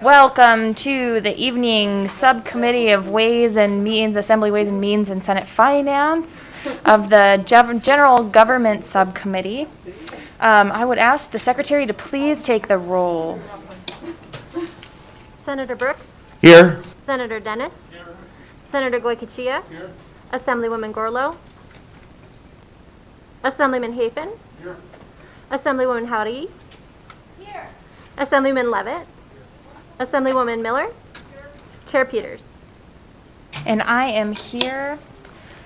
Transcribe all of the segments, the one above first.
Welcome to the evening subcommittee of Ways and Means, Assembly Ways and Means and Senate Finance of the General Government Subcommittee. I would ask the secretary to please take the roll. Senator Brooks. Here. Senator Dennis. Here. Senator Goycochea. Here. Assemblywoman Gorlow. Assemblyman Hafen. Here. Assemblywoman Howdy. Here. Assemblyman Levitt. Assemblywoman Miller. Here. Chair Peters. And I am here.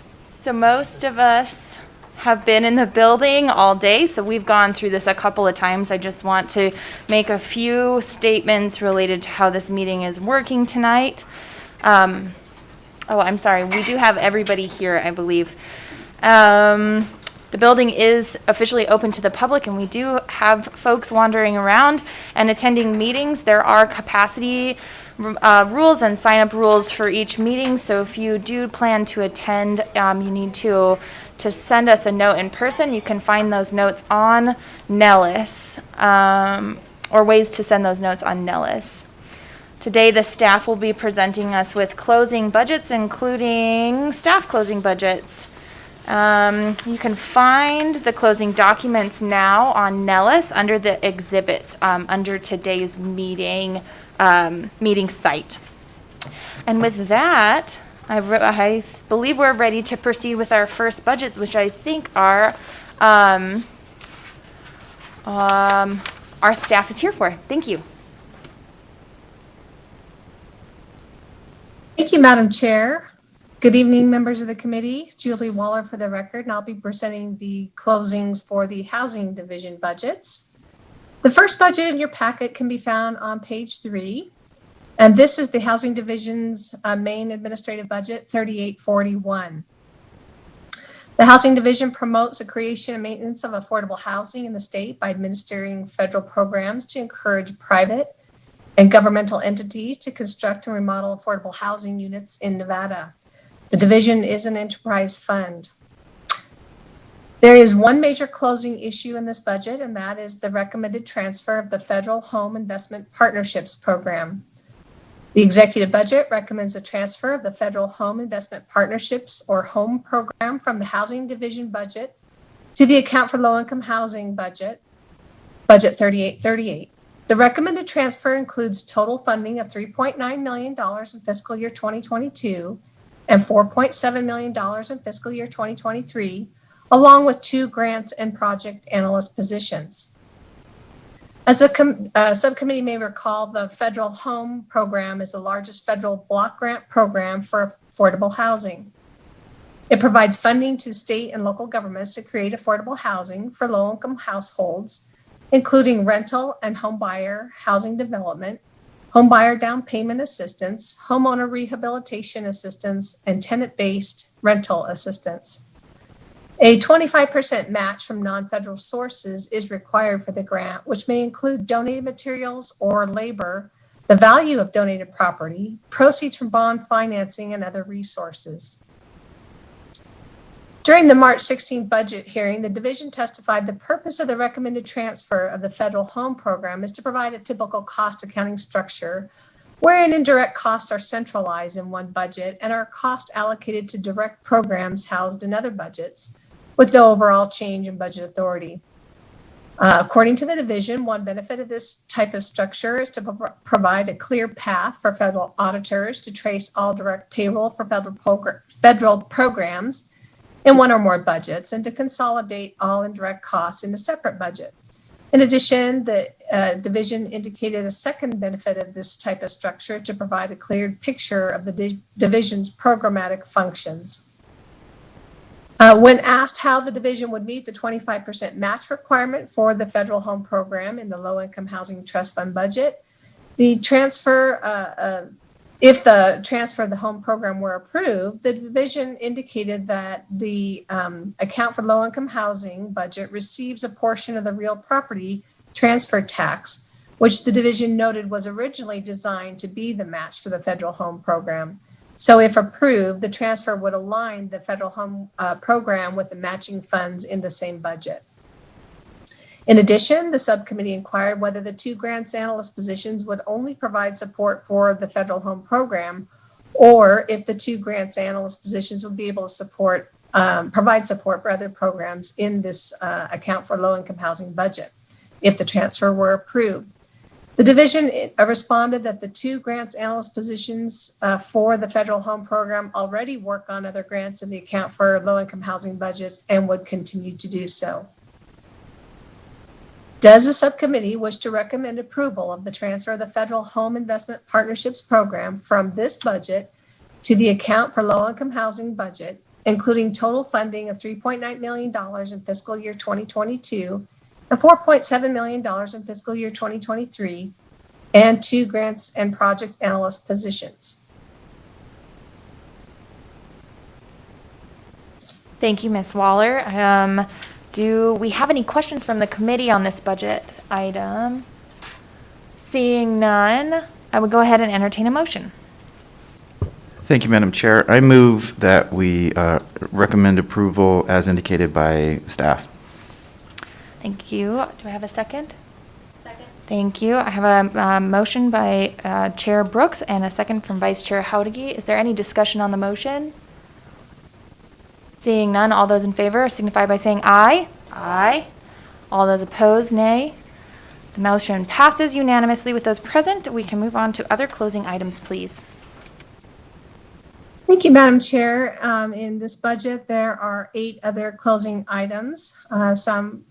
So most of us have been in the building all day, so we've gone through this a couple of times. I just want to make a few statements related to how this meeting is working tonight. Oh, I'm sorry. We do have everybody here, I believe. The building is officially open to the public, and we do have folks wandering around and attending meetings. There are capacity rules and sign-up rules for each meeting, so if you do plan to attend, you need to send us a note in person. You can find those notes on Nellis, or ways to send those notes on Nellis. Today, the staff will be presenting us with closing budgets, including staff closing budgets. You can find the closing documents now on Nellis under the exhibits under today's meeting site. And with that, I believe we're ready to proceed with our first budgets, which I think our staff is here for. Thank you. Thank you, Madam Chair. Good evening, members of the committee. Julie Waller for the record, and I'll be presenting the closings for the Housing Division budgets. The first budget in your packet can be found on page 3, and this is the Housing Division's main administrative budget, 3841. The Housing Division promotes the creation and maintenance of affordable housing in the state by administering federal programs to encourage private and governmental entities to construct and remodel affordable housing units in Nevada. The division is an enterprise fund. There is one major closing issue in this budget, and that is the recommended transfer of the Federal Home Investment Partnerships Program. The executive budget recommends the transfer of the Federal Home Investment Partnerships or HOME program from the Housing Division budget to the Account for Low-Income Housing budget 3838. The recommended transfer includes total funding of $3.9 million in fiscal year 2022 and $4.7 million in fiscal year 2023, along with 2 grants and project analyst positions. As a subcommittee may recall, the Federal Home Program is the largest federal block grant program for affordable housing. It provides funding to state and local governments to create affordable housing for low-income households, including rental and home buyer housing development, home buyer down payment assistance, homeowner rehabilitation assistance, and tenant-based rental assistance. A 25% match from non-federal sources is required for the grant, which may include donated materials or labor, the value of donated property, proceeds from bond financing, and other resources. During the March 16 budget hearing, the division testified the purpose of the recommended transfer of the Federal Home Program is to provide a typical cost accounting structure wherein indirect costs are centralized in one budget and are costs allocated to direct programs housed in other budgets with no overall change in budget authority. According to the division, one benefit of this type of structure is to provide a clear path for federal auditors to trace all direct payroll for federal programs in one or more budgets and to consolidate all indirect costs in a separate budget. In addition, the division indicated a second benefit of this type of structure to provide a clear picture of the division's programmatic functions. When asked how the division would meet the 25% match requirement for the Federal Home Program in the Low-Income Housing Trust Fund budget, the transfer, if the transfer of the home program were approved, the division indicated that the Account for Low-Income Housing budget receives a portion of the real property transfer tax, which the division noted was originally designed to be the match for the Federal Home Program. So if approved, the transfer would align the Federal Home Program with the matching funds in the same budget. In addition, the subcommittee inquired whether the 2 grants analyst positions would only provide support for the federal home program, or if the 2 grants analyst positions would be able to provide support for other programs in this account for low-income housing budget, if the transfer were approved. The division responded that the 2 grants analyst positions for the federal home program already work on other grants in the account for low-income housing budgets and would continue to do so. Does the subcommittee wish to recommend approval of the transfer of the Federal Home Investment Partnerships Program from this budget to the account for low-income housing budget, including total funding of $3.9 million in fiscal year 2022 and $4.7 million in fiscal year 2023, and 2 grants and project analyst positions? Thank you, Ms. Waller. Do we have any questions from the committee on this budget item? Seeing none, I would go ahead and entertain a motion. Thank you, Madam Chair. I move that we recommend approval as indicated by staff. Thank you. Do I have a second? Second. Thank you. I have a motion by Chair Brooks and a second from Vice Chair Howdiggy. Is there any discussion on the motion? Seeing none, all those in favor signify by saying aye. Aye. All those opposed, nay. The motion passes unanimously with those present. We can move on to other closing items, please. Thank you, Madam Chair. In this budget, there are 8 other closing items, some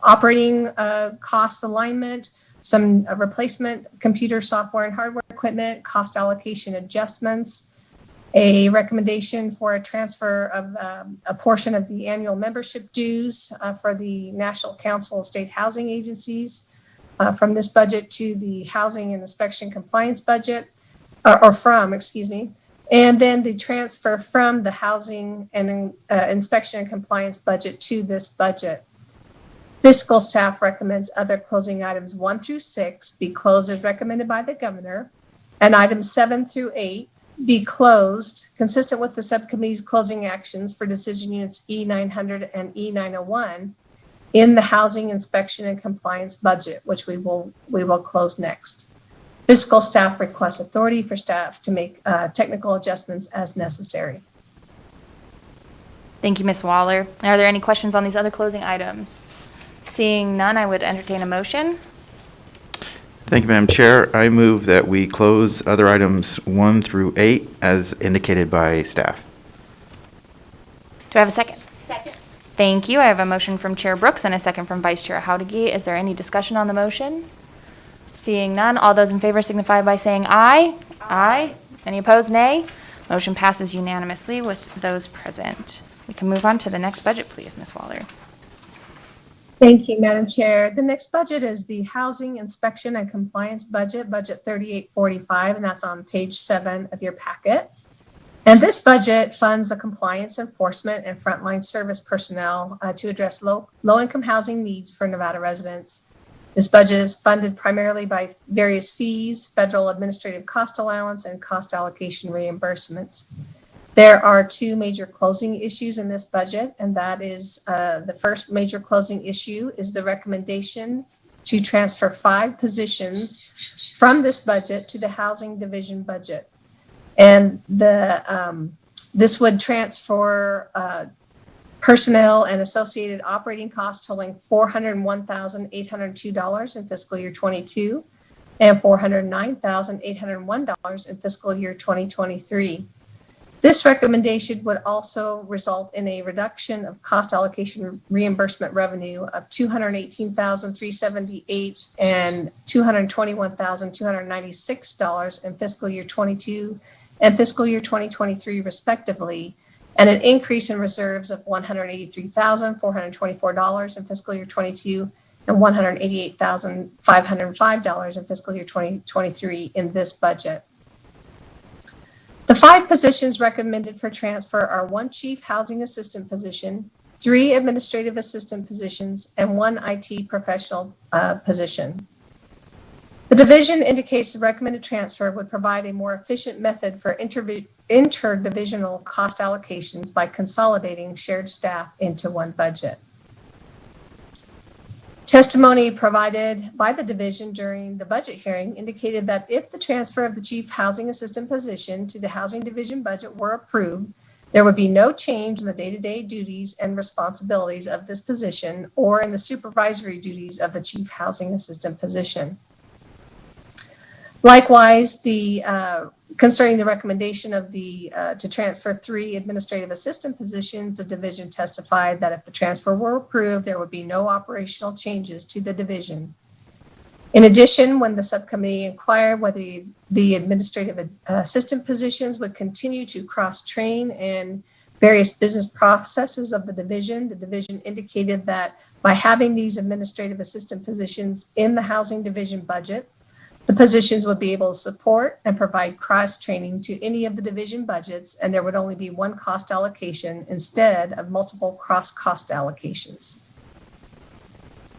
operating cost alignment, some replacement computer software and hardware equipment, cost allocation adjustments, a recommendation for a transfer of a portion of the annual membership dues for the National Council of State Housing Agencies from this budget to the Housing and Inspection Compliance budget, and then the transfer from the Housing and Inspection and Compliance budget to this budget. Fiscal staff recommends other closing items 1 through 6 be closed as recommended by the governor, and items 7 through 8 be closed consistent with the subcommittee's closing actions for decision units E900 and E901 in the Housing Inspection and Compliance budget, which we will close next. Fiscal staff requests authority for staff to make technical adjustments as necessary. Thank you, Ms. Waller. Are there any questions on these other closing items? Seeing none, I would entertain a motion. Thank you, Madam Chair. I move that we close other items 1 through 8 as indicated by staff. Do I have a second? Second. Thank you. I have a motion from Chair Brooks and a second from Vice Chair Howdiggy. Is there any discussion on the motion? Seeing none, all those in favor signify by saying aye. Aye. Any opposed, nay. Motion passes unanimously with those present. We can move on to the next budget, please, Ms. Waller. Thank you, Madam Chair. The next budget is the Housing Inspection and Compliance budget, Budget 3845, and that's on page 7 of your packet. And this budget funds the compliance enforcement and frontline service personnel to address low-income housing needs for Nevada residents. This budget is funded primarily by various fees, federal administrative cost allowance, and cost allocation reimbursements. There are 2 major closing issues in this budget, and that is the first major closing issue is the recommendation to transfer 5 positions from this budget to the Housing Division budget. And this would transfer personnel and associated operating costs totaling $401,802 in fiscal year 22 and $409,801 in fiscal year 2023. This recommendation would also result in a reduction of cost allocation reimbursement revenue of $218,378 and $221,296 in fiscal year 22 and fiscal year 2023 respectively, and an increase in reserves of $183,424 in fiscal year 22 and $188,505 in fiscal year 2023 in this budget. The 5 positions recommended for transfer are 1 chief housing assistant position, 3 administrative assistant positions, and 1 IT professional position. The division indicates the recommended transfer would provide a more efficient method for interdivisional cost allocations by consolidating shared staff into 1 budget. Testimony provided by the division during the budget hearing indicated that if the transfer of the chief housing assistant position to the housing division budget were approved, there would be no change in the day-to-day duties and responsibilities of this position or in the supervisory duties of the chief housing assistant position. Likewise, concerning the recommendation of to transfer 3 administrative assistant positions, the division testified that if the transfer were approved, there would be no operational changes to the division. In addition, when the subcommittee inquired whether the administrative assistant positions would continue to cross-train in various business processes of the division indicated that by having these administrative assistant positions in the housing division budget, the positions would be able to support and provide cross-training to any of the division budgets, and there would only be one cost allocation instead of multiple cross-cost allocations.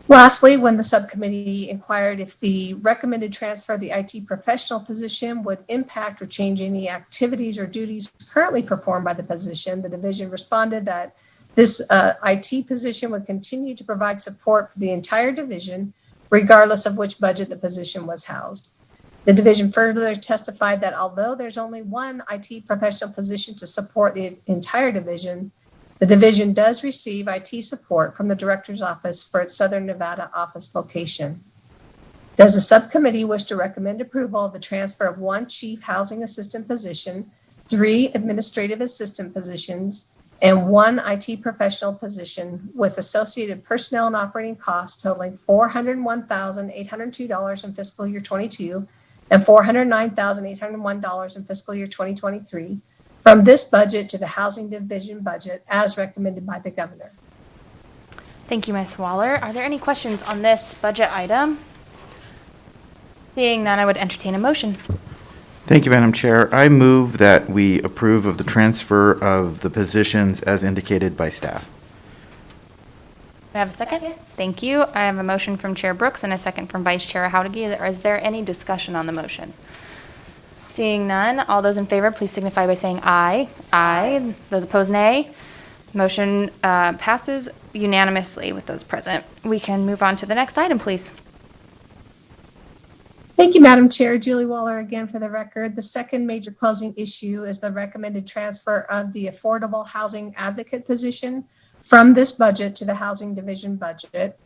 Lastly, when the subcommittee inquired if the recommended transfer of the IT professional position would impact or change any activities or duties currently performed by the position, the division responded that this IT position would continue to provide support for the entire division, regardless of which budget the position was housed. The division further testified that although there's only one IT professional position to support the entire division, the division does receive IT support from the director's office for its Southern Nevada office location. Does the subcommittee wish to recommend approval of the transfer of 1 chief housing assistant position, 3 administrative assistant positions, and 1 IT professional position with associated personnel and operating costs totaling $401,802 in fiscal year 22 and $409,801 in fiscal year 2023 from this budget to the housing division budget as recommended by the governor? Thank you, Ms. Waller. Are there any questions on this budget item? Seeing none, I would entertain a motion. Thank you, Madam Chair. I move that we approve of the transfer of the positions as indicated by staff. I have a second? Thank you. I have a motion from Chair Brooks and a second from Vice Chair Howdige. Is there any discussion on the motion? Seeing none, all those in favor, please signify by saying aye. Aye. Those opposed, nay. Motion passes unanimously with those present. We can move on to the next item, please. Thank you, Madam Chair. Julie Waller again for the record. The second major closing issue is the recommended transfer of the affordable housing advocate position from this budget to the housing division budget.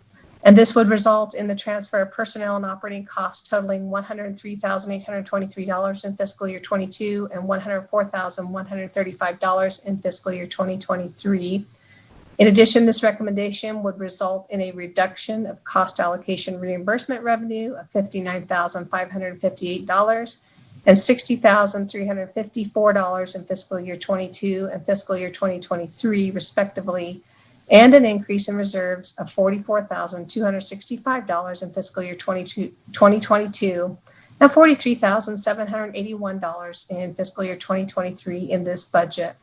And this would result in the transfer of personnel and operating costs totaling $103,823 in fiscal year 22 and $104,135 in fiscal year 2023. In addition, this recommendation would result in a reduction of cost allocation reimbursement revenue of $59,558 and $60,354 in fiscal year 22 and fiscal year 2023, respectively, and an increase in reserves of $44,265 in fiscal year 2022 and $43,781 in fiscal year 2023 in this budget.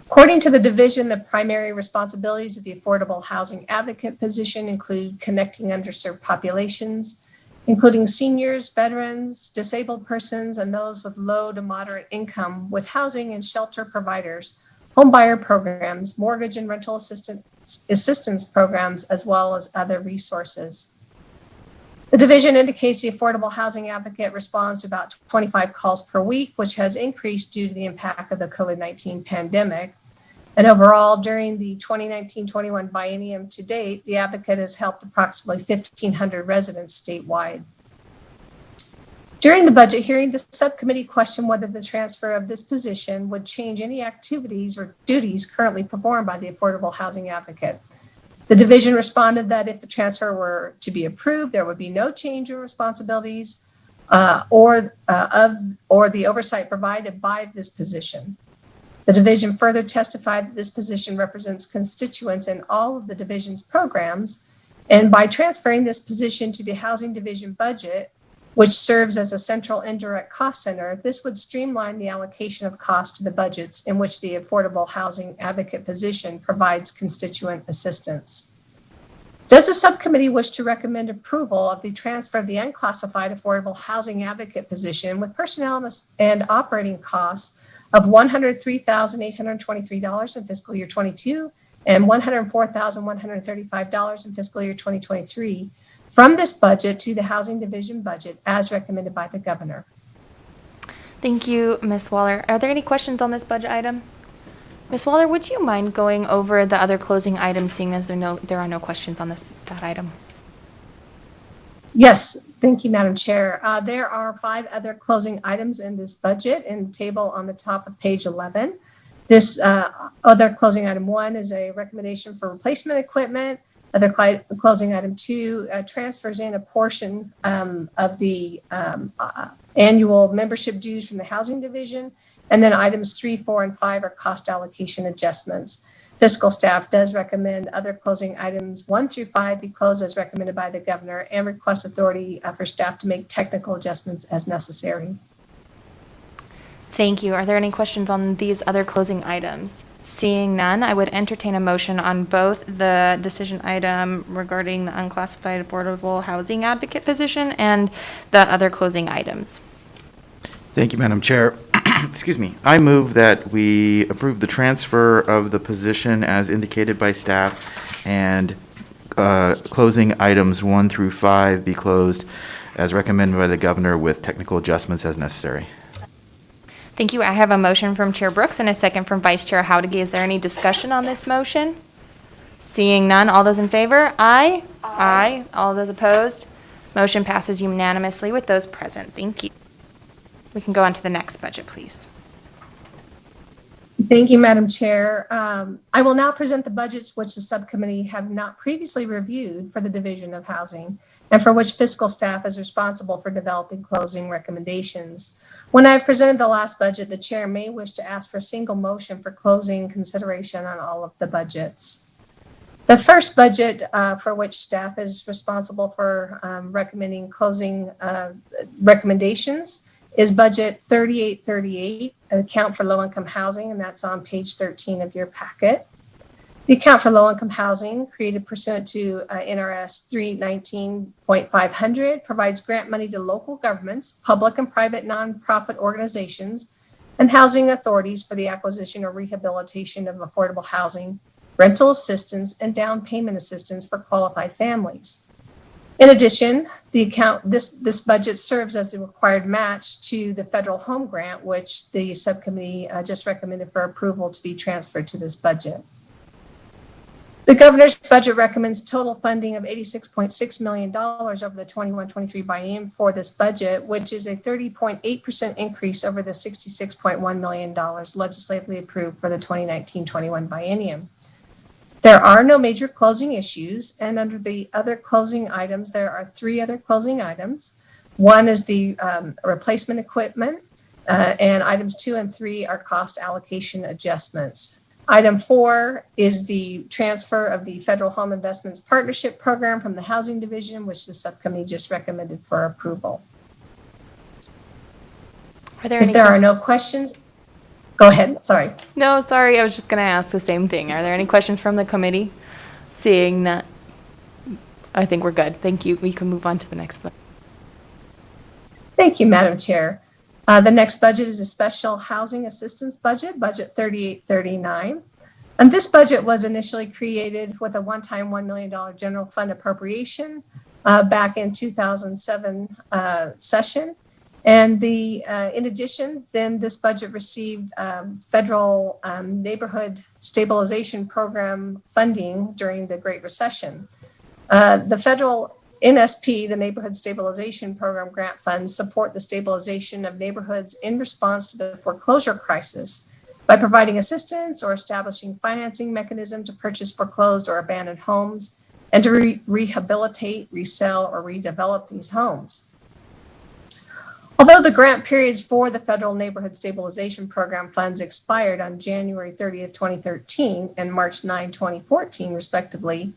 According to the division, the primary responsibilities of the affordable housing advocate position include connecting underserved populations, including seniors, veterans, disabled persons, and those with low to moderate income with housing and shelter providers, homebuyer programs, mortgage and rental assistance programs, as well as other resources. The division indicates the affordable housing advocate responds to about 25 calls per week, which has increased due to the impact of the COVID-19 pandemic. And overall, during the 2019-21 biennium to date, the advocate has helped approximately 1,500 residents statewide. During the budget hearing, the subcommittee questioned whether the transfer of this position would change any activities or duties currently performed by the affordable housing advocate. The division responded that if the transfer were to be approved, there would be no change in responsibilities or the oversight provided by this position. The division further testified that this position represents constituents in all of the division's programs, and by transferring this position to the housing division budget, which serves as a central indirect cost center, this would streamline the allocation of costs to the budgets in which the affordable housing advocate position provides constituent assistance. Does the subcommittee wish to recommend approval of the transfer of the unclassified affordable housing advocate position with personnel and operating costs of $103,823 in fiscal year 22 and $104,135 in fiscal year 2023 from this budget to the Housing Division budget as recommended by the governor. Thank you, Ms. Waller. Are there any questions on this budget item? Ms. Waller, would you mind going over the other closing items, seeing as there are no questions on that item? Yes, thank you, Madam Chair. There are 5 other closing items in this budget in the table on the top of page 11. This other closing item 1 is a recommendation for replacement equipment. Other closing item 2 transfers in a portion of the annual membership dues from the Housing Division. And then items 3, 4, and 5 are cost allocation adjustments. Fiscal staff does recommend other closing items 1 through 5 be closed as recommended by the governor and request authority for staff to make technical adjustments as necessary. Thank you. Are there any questions on these other closing items? Seeing none, I would entertain a motion on both the decision item regarding the unclassified affordable housing advocate position and the other closing items. Thank you, Madam Chair. Excuse me. I move that we approve the transfer of the position as indicated by staff and closing items 1 through 5 be closed as recommended by the governor with technical adjustments as necessary. Thank you. I have a motion from Chair Brooks and a second from Vice Chair Howdige. Is there any discussion on this motion? Seeing none, all those in favor? Aye. Aye. All those opposed? Motion passes unanimously with those present. Thank you. We can go on to the next budget, please. Thank you, Madam Chair. I will now present the budgets which the subcommittee have not previously reviewed for the Division of Housing and for which fiscal staff is responsible for developing closing recommendations. When I presented the last budget, the chair may wish to ask for a single motion for closing consideration on all of the budgets. The first budget for which staff is responsible for recommending closing recommendations is budget 3838, an account for low-income housing, and that's on page 13 of your packet. The account for low-income housing, created pursuant to NRS 319.500, provides grant money to local governments, public and private nonprofit organizations, and housing authorities for the acquisition or rehabilitation of affordable housing, rental assistance, and down payment assistance for qualified families. In addition, this budget serves as the required match to the federal home grant, which the subcommittee just recommended for approval to be transferred to this budget. The governor's budget recommends total funding of $86.6 million over the 21-23 biennium for this budget, which is a 30.8% increase over the $66.1 million legislatively approved for the 2019-21 biennium. There are no major closing issues, and under the other closing items, there are 3 other closing items. One is the replacement equipment, and items 2 and 3 are cost allocation adjustments. Item 4 is the transfer of the Federal Home Investments Partnership Program from the Housing Division, which the subcommittee just recommended for approval. If there are no questions, go ahead. Sorry. No, sorry. I was just going to ask the same thing. Are there any questions from the committee? Seeing none, I think we're good. Thank you. We can move on to the next budget. Thank you, Madam Chair. The next budget is a special housing assistance budget, budget 3839. And this budget was initially created with a one-time $1 million general fund appropriation back in 2007 session. And in addition, then this budget received federal neighborhood stabilization program funding during the Great Recession. The federal NSP, the Neighborhood Stabilization Program grant funds, support the stabilization of neighborhoods in response to the foreclosure crisis by providing assistance or establishing financing mechanism to purchase foreclosed or abandoned homes and to rehabilitate, resell, or redevelop these homes. Although the grant periods for the Federal Neighborhood Stabilization Program funds expired on January 30th, 2013 and March 9, 2014, respectively,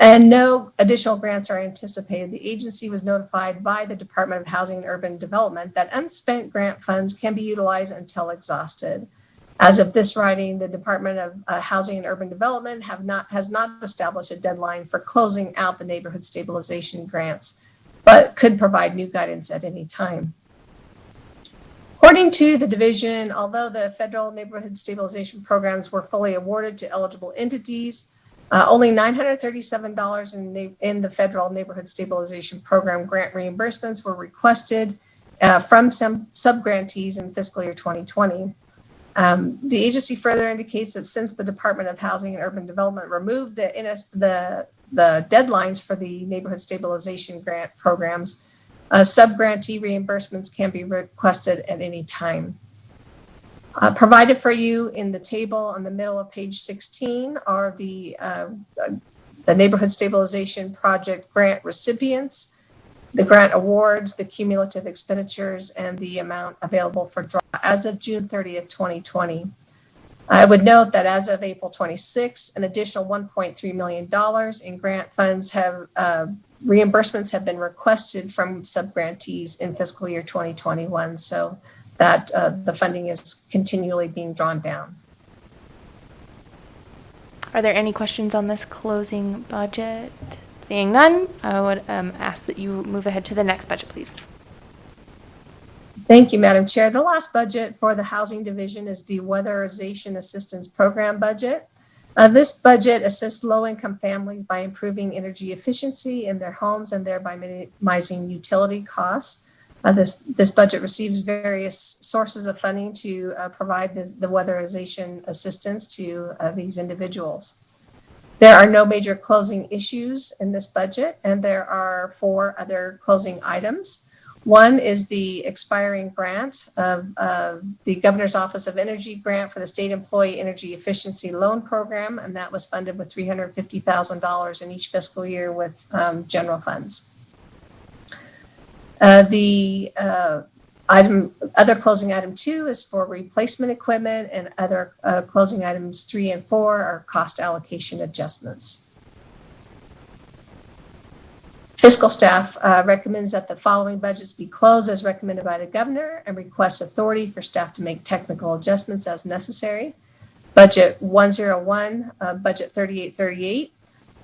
and no additional grants are anticipated, the agency was notified by the Department of Housing and Urban Development that unspent grant funds can be utilized until exhausted. As of this writing, the Department of Housing and Urban Development has not established a deadline for closing out the neighborhood stabilization grants, but could provide new guidance at any time. According to the division, although the federal neighborhood stabilization programs were fully awarded to eligible entities, only $937 in the federal neighborhood stabilization program grant reimbursements were requested from some subgrantees in fiscal year 2020. The agency further indicates that since the Department of Housing and Urban Development removed the deadlines for the neighborhood stabilization grant programs, subgrantee reimbursements can be requested at any time. Provided for you in the table on the middle of page 16 are the neighborhood stabilization project grant recipients, the grant awards, the cumulative expenditures, and the amount available for draw as of June 30th, 2020. I would note that as of April 26, an additional $1.3 million in grant funds reimbursements have been requested from subgrantees in fiscal year 2021, so that the funding is continually being drawn down. Are there any questions on this closing budget? Seeing none, I would ask that you move ahead to the next budget, please. Thank you, Madam Chair. The last budget for the Housing Division is the Weatherization Assistance Program budget. This budget assists low-income families by improving energy efficiency in their homes and thereby minimizing utility costs. This budget receives various sources of funding to provide the weatherization assistance to these individuals. There are no major closing issues in this budget, and there are 4 other closing items. One is the expiring grant of the Governor's Office of Energy grant for the State Employee Energy Efficiency Loan Program, and that was funded with $350,000 in each fiscal year with general funds. Other closing item 2 is for replacement equipment, and other closing items 3 and 4 are cost allocation adjustments. Fiscal staff recommends that the following budgets be closed as recommended by the governor and requests authority for staff to make technical adjustments as necessary. Budget 101, budget 3838,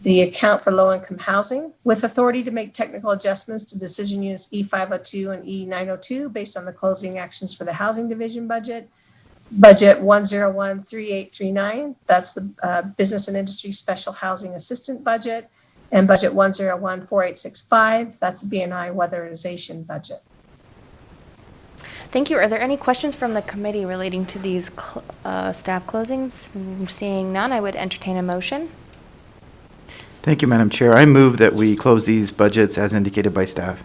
the account for low-income housing, with authority to make technical adjustments to decision units E502 and E902 based on the closing actions for the Housing Division budget. Budget 1013839, that's the Business and Industry Special Housing Assistant budget. And budget 1014865, that's the BNI weatherization budget. Thank you. Are there any questions from the committee relating to these staff closings? Seeing none, I would entertain a motion. Thank you, Madam Chair. I move that we close these budgets as indicated by staff.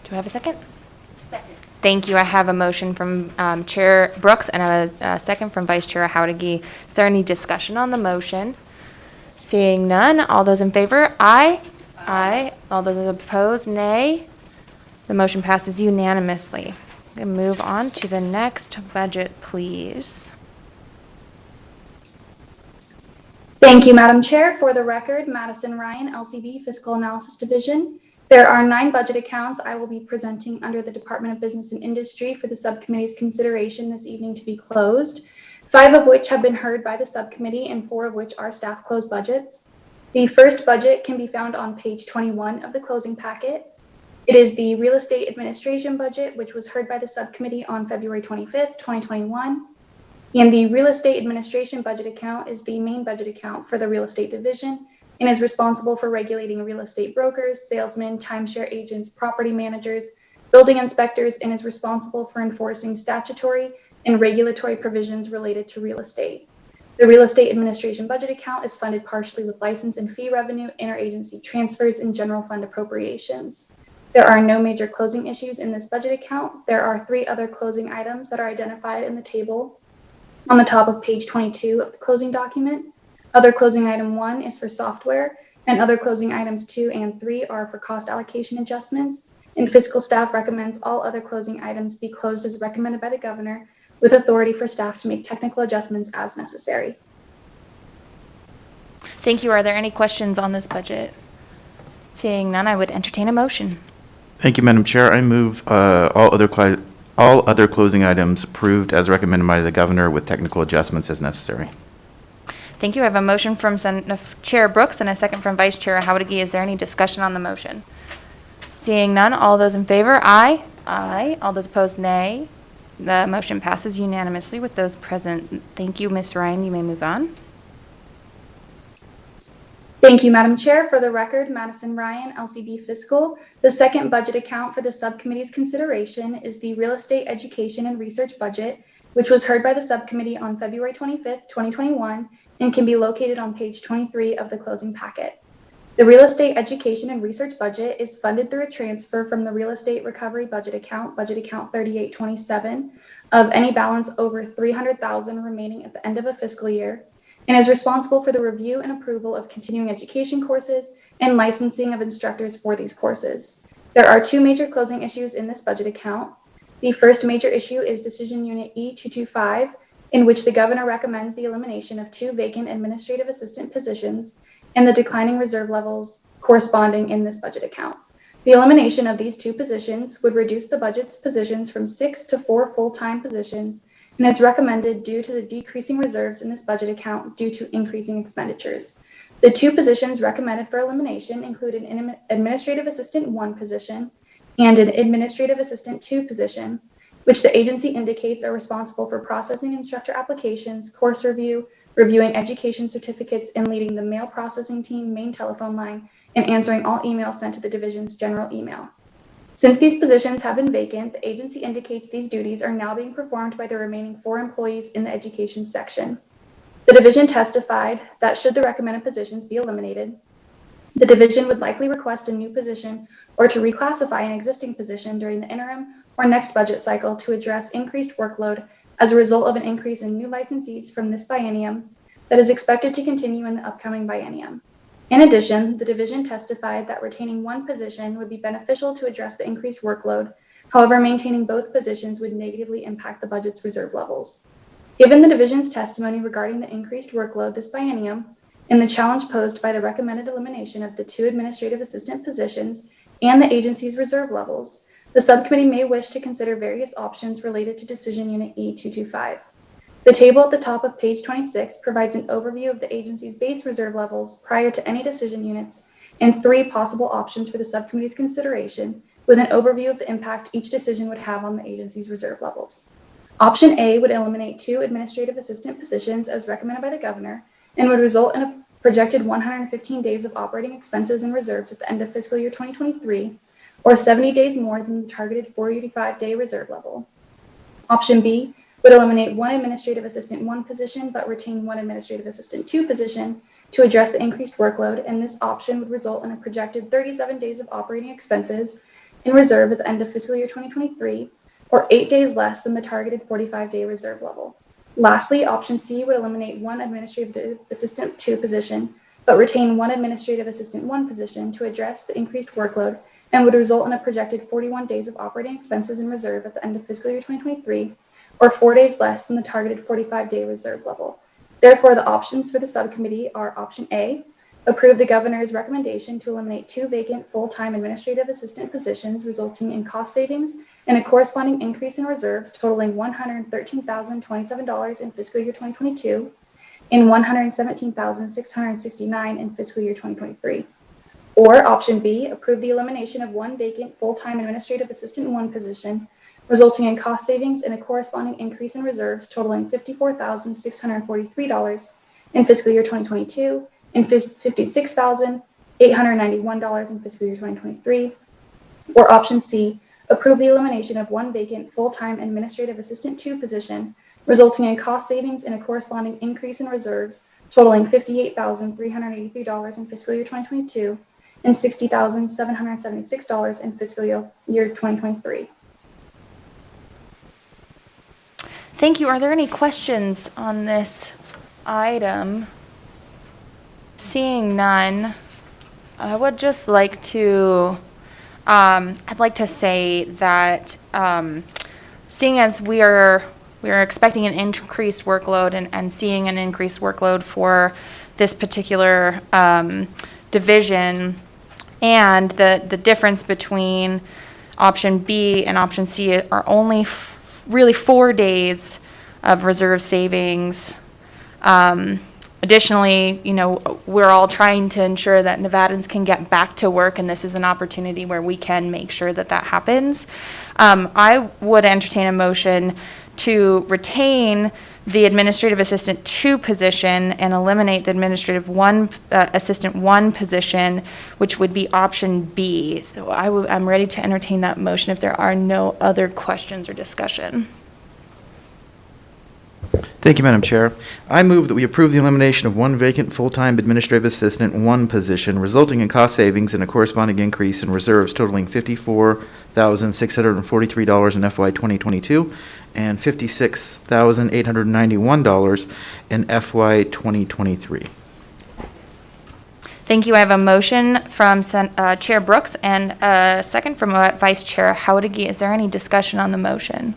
Do I have a second? Second. Thank you. I have a motion from Chair Brooks and a second from Vice Chair Howdigy. Is there any discussion on the motion? Seeing none, all those in favor, aye. Aye. All those opposed, nay. The motion passes unanimously. We'll move on to the next budget, please. Thank you, Madam Chair. For the record, Madison Ryan, LCB Fiscal Analysis Division. There are 9 budget accounts I will be presenting under the Department of Business and Industry for the subcommittee's consideration this evening to be closed, 5 of which have been heard by the subcommittee and 4 of which are staff closed budgets. The first budget can be found on page 21 of the closing packet. It is the Real Estate Administration budget, which was heard by the subcommittee on February 25th, 2021. And the Real Estate Administration budget account is the main budget account for the Real Estate Division and is responsible for regulating real estate brokers, salesmen, timeshare agents, property managers, building inspectors, and is responsible for enforcing statutory and regulatory provisions related to real estate. The Real Estate Administration budget account is funded partially with license and fee revenue, interagency transfers, and general fund appropriations. There are no major closing issues in this budget account. There are 3 other closing items that are identified in the table on the top of page 22 of the closing document. Other closing item 1 is for software, and other closing items 2 and 3 are for cost allocation adjustments. And fiscal staff recommends all other closing items be closed as recommended by the governor, with authority for staff to make technical adjustments as necessary. Thank you. Are there any questions on this budget? Seeing none, I would entertain a motion. Thank you, Madam Chair. I move all other closing items approved as recommended by the governor with technical adjustments as necessary. Thank you. I have a motion from Chair Brooks and a second from Vice Chair Howdigy. Is there any discussion on the motion? Seeing none, all those in favor, aye. Aye. All those opposed, nay. The motion passes unanimously with those present. Thank you, Ms. Ryan. You may move on. Thank you, Madam Chair. For the record, Madison Ryan, LCB Fiscal. The second budget account for the subcommittee's consideration is the Real Estate Education and Research budget, which was heard by the subcommittee on February 25th, 2021, and can be located on page 23 of the closing packet. The Real Estate Education and Research budget is funded through a transfer from the Real Estate Recovery Budget Account 3827, of any balance over $300,000 remaining at the end of a fiscal year, and is responsible for the review and approval of continuing education courses and licensing of instructors for these courses. There are two major closing issues in this budget account. The first major issue is Decision Unit E225, in which the governor recommends the elimination of 2 vacant administrative assistant positions and the declining reserve levels corresponding in this budget account. The elimination of these 2 positions would reduce the budget's positions from 6 to 4 full-time positions, and is recommended due to the decreasing reserves in this budget account due to increasing expenditures. The 2 positions recommended for elimination include an Administrative Assistant 1 position and an Administrative Assistant 2 position, which the agency indicates are responsible for processing instructor applications, course review, reviewing education certificates, and leading the mail processing team main telephone line, and answering all emails sent to the division's general email. Since these positions have been vacant, the agency indicates these duties are now being performed by the remaining 4 employees in the education section. The division testified that should the recommended positions be eliminated, the division would likely request a new position or to reclassify an existing position during the interim or next budget cycle to address increased workload as a result of an increase in new licensees from this biennium that is expected to continue in the upcoming biennium. In addition, the division testified that retaining 1 position would be beneficial to address the increased workload. However, maintaining both positions would negatively impact the budget's reserve levels. Given the division's testimony regarding the increased workload this biennium and the challenge posed by the recommended elimination of the 2 administrative assistant positions and the agency's reserve levels, the subcommittee may wish to consider various options related to Decision Unit E225. The table at the top of page 26 provides an overview of the agency's base reserve levels prior to any decision units and 3 possible options for the subcommittee's consideration, with an overview of the impact each decision would have on the agency's reserve levels. Option A would eliminate 2 administrative assistant positions as recommended by the governor and would result in a projected 115 days of operating expenses and reserves at the end of fiscal year 2023, or 70 days more than the targeted 485-day reserve level. Option B would eliminate 1 administrative assistant 1 position but retain 1 administrative assistant 2 position to address the increased workload, and this option would result in a projected 37 days of operating expenses in reserve at the end of fiscal year 2023, or 8 days less than the targeted 45-day reserve level. Lastly, option C would eliminate 1 administrative assistant 2 position but retain 1 administrative assistant 1 position to address the increased workload, and would result in a projected 41 days of operating expenses in reserve at the end of fiscal year 2023, or 4 days less than the targeted 45-day reserve level. Therefore, the options for the subcommittee are option A, approve the governor's recommendation to eliminate 2 vacant full-time administrative assistant positions, resulting in cost savings and a corresponding increase in reserves totaling $113,027 in fiscal year 2022 and $117,669 in fiscal year 2023. Or option B, approve the elimination of 1 vacant full-time administrative assistant 1 position, resulting in cost savings and a corresponding increase in reserves totaling $54,643 in fiscal year 2022 and $56,891 in fiscal year 2023. Or option C, approve the elimination of 1 vacant full-time administrative assistant 2 position, resulting in cost savings and a corresponding increase in reserves totaling $58,383 in fiscal year 2022 and $60,776 in fiscal year 2023. Thank you. Are there any questions on this item? Seeing none, I would just like to, I'd like to say that seeing as we are expecting an increased workload and seeing an increased workload for this particular division, and the difference between option B and option C are only really 4 days of reserve savings. Additionally, we're all trying to ensure that Nevadans can get back to work, and this is an opportunity where we can make sure that that happens. I would entertain a motion to retain the administrative assistant 2 position and eliminate the administrative assistant 1 position, which would be option B. So I'm ready to entertain that motion if there are no other questions or discussion. Thank you, Madam Chair. I move that we approve the elimination of 1 vacant full-time administrative assistant 1 position, resulting in cost savings and a corresponding increase in reserves totaling $54,643 in FY 2022 and $56,891 in FY 2023. Thank you. I have a motion from Chair Brooks and a second from Vice Chair Howdigy. Is there any discussion on the motion?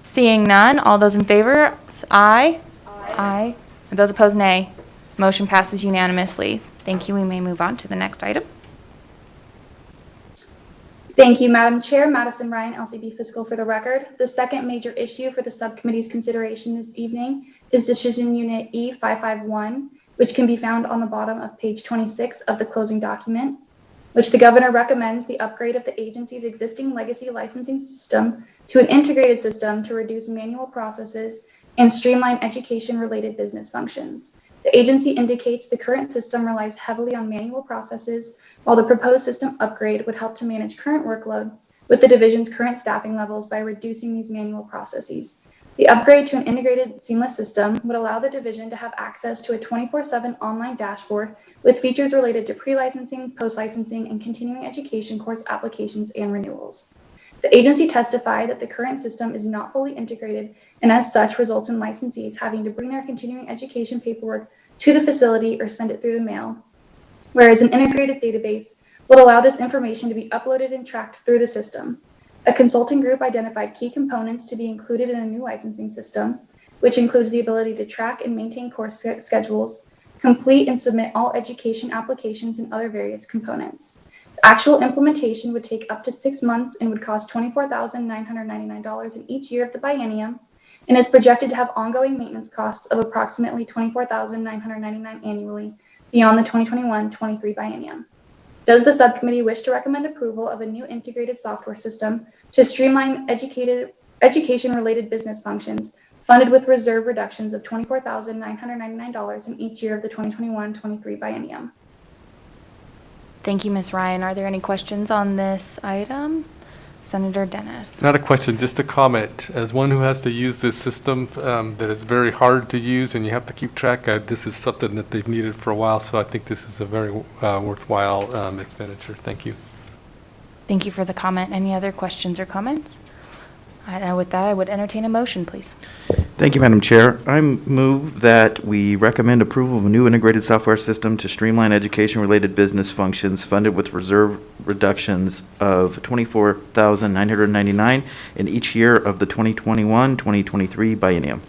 Seeing none, all those in favor, aye. Aye. And those opposed, nay. Motion passes unanimously. Thank you. We may move on to the next item. Thank you, Madam Chair. Madison Ryan, LCB Fiscal for the record. The second major issue for the subcommittee's consideration this evening is Decision Unit E551, which can be found on the bottom of page 26 of the closing document, which the governor recommends the upgrade of the agency's existing legacy licensing system to an integrated system to reduce manual processes and streamline education-related business functions. The agency indicates the current system relies heavily on manual processes, while the proposed system upgrade would help to manage current workload with the division's current staffing levels by reducing these manual processes. The upgrade to an integrated seamless system would allow the division to have access to a 24/7 online dashboard with features related to pre-licensing, post-licensing, and continuing education course applications and renewals. The agency testified that the current system is not fully integrated and as such results in licensees having to bring their continuing education paperwork to the facility or send it through the mail, whereas an integrated database would allow this information to be uploaded and tracked through the system. A consulting group identified key components to be included in a new licensing system, which includes the ability to track and maintain course schedules, complete and submit all education applications, and other various components. The actual implementation would take up to 6 months and would cost $24,999 in each year of the biennium, and is projected to have ongoing maintenance costs of approximately $24,999 annually beyond the 2021-23 biennium. Does the subcommittee wish to recommend approval of a new integrated software system to streamline education-related business functions funded with reserve reductions of $24,999 in each year of the 2021-23 biennium? Thank you, Ms. Ryan. Are there any questions on this item? Senator Dennis. Not a question, just a comment. As one who has to use this system that is very hard to use and you have to keep track of, this is something that they've needed for a while, so I think this is a very worthwhile expenditure. Thank you. Thank you for the comment. Any other questions or comments? With that, I would entertain a motion, please. Thank you, Madam Chair. I move that we recommend approval of a new integrated software system to streamline education-related business functions funded with reserve reductions of $24,999 in each year of the 2021-2023 biennium.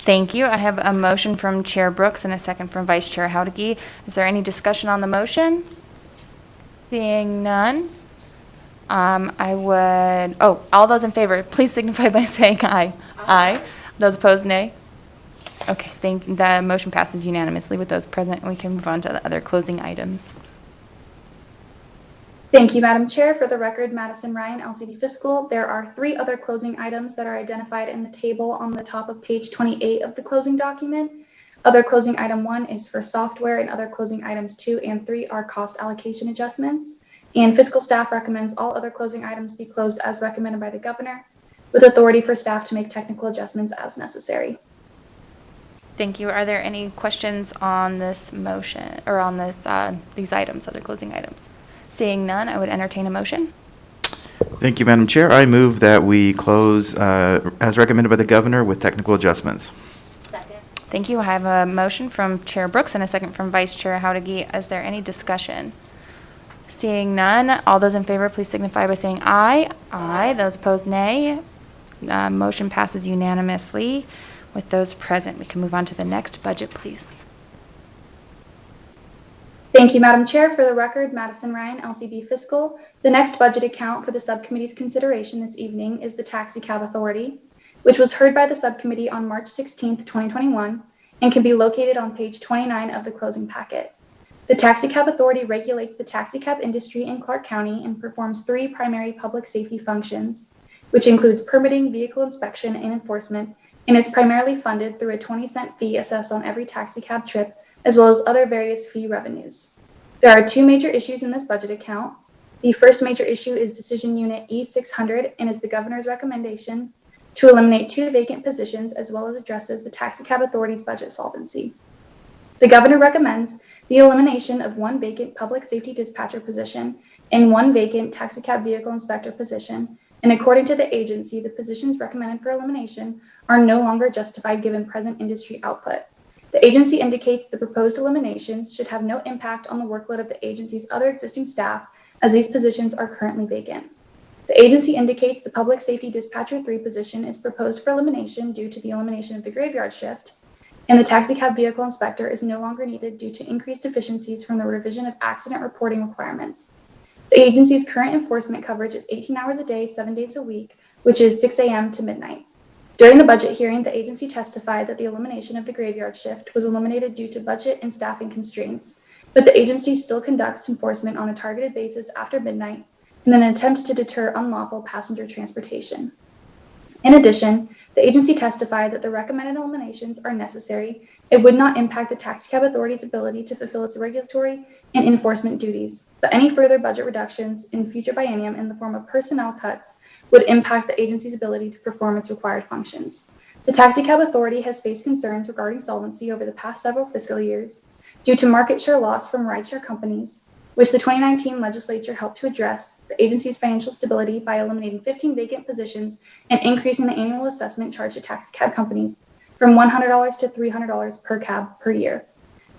Thank you. I have a motion from Chair Brooks and a second from Vice Chair Howdigy. Is there any discussion on the motion? Seeing none. All those in favor, please signify by saying aye. Aye. Those opposed, nay. Okay, the motion passes unanimously with those present. We can move on to the other closing items. Thank you, Madam Chair. For the record, Madison Ryan, LCB Fiscal. There are 3 other closing items that are identified in the table on the top of page 28 of the closing document. Other closing item 1 is for software, and other closing items 2 and 3 are cost allocation adjustments. And fiscal staff recommends all other closing items be closed as recommended by the governor, with authority for staff to make technical adjustments as necessary. Thank you. Are there any questions on this motion or on this these items, other closing items? Seeing none, I would entertain a motion. Thank you, Madam Chair. I move that we close as recommended by the governor with technical adjustments. Second. Thank you. I have a motion from Chair Brooks and a second from Vice Chair Howdigy. Is there any discussion? Seeing none, all those in favor, please signify by saying aye. Aye. Those opposed, nay. Motion passes unanimously. With those present, we can move on to the next budget, please. Thank you, Madam Chair. For the record, Madison Ryan, LCB Fiscal. The next budget account for the subcommittee's consideration this evening is the Taxi Cab Authority. which was heard by the subcommittee on March 16, 2021, and can be located on page 29 of the closing packet. The Taxicab Authority regulates the taxicab industry in Clark County and performs 3 primary public safety functions, which includes permitting, vehicle inspection, and enforcement, and is primarily funded through a 20-cent fee assessed on every taxicab trip, as well as other various fee revenues. There are 2 major issues in this budget account. The first major issue is Decision Unit E600 and is the governor's recommendation to eliminate 2 vacant positions, as well as addresses the Taxicab Authority's budget solvency. The governor recommends the elimination of 1 vacant public safety dispatcher position and 1 vacant taxicab vehicle inspector position. And according to the agency, the positions recommended for elimination are no longer justified given present industry output. The agency indicates the proposed eliminations should have no impact on the workload of the agency's other existing staff, as these positions are currently vacant. The agency indicates the Public Safety Dispatcher 3 position is proposed for elimination due to the elimination of the graveyard shift, and the taxicab vehicle inspector is no longer needed due to increased efficiencies from the revision of accident reporting requirements. The agency's current enforcement coverage is 18 hours a day, 7 days a week, which is 6 a.m. to midnight. During the budget hearing, the agency testified that the elimination of the graveyard shift was eliminated due to budget and staffing constraints, but the agency still conducts enforcement on a targeted basis after midnight in an attempt to deter unlawful passenger transportation. In addition, the agency testified that the recommended eliminations are necessary. It would not impact the Taxicab Authority's ability to fulfill its regulatory and enforcement duties, but any further budget reductions in future biennium in the form of personnel cuts would impact the agency's ability to perform its required functions. The Taxicab Authority has faced concerns regarding solvency over the past several fiscal years due to market share loss from rideshare companies, which the 2019 legislature helped to address the agency's financial stability by eliminating 15 vacant positions and increasing the annual assessment charged to taxicab companies from $100 to $300 per cab per year.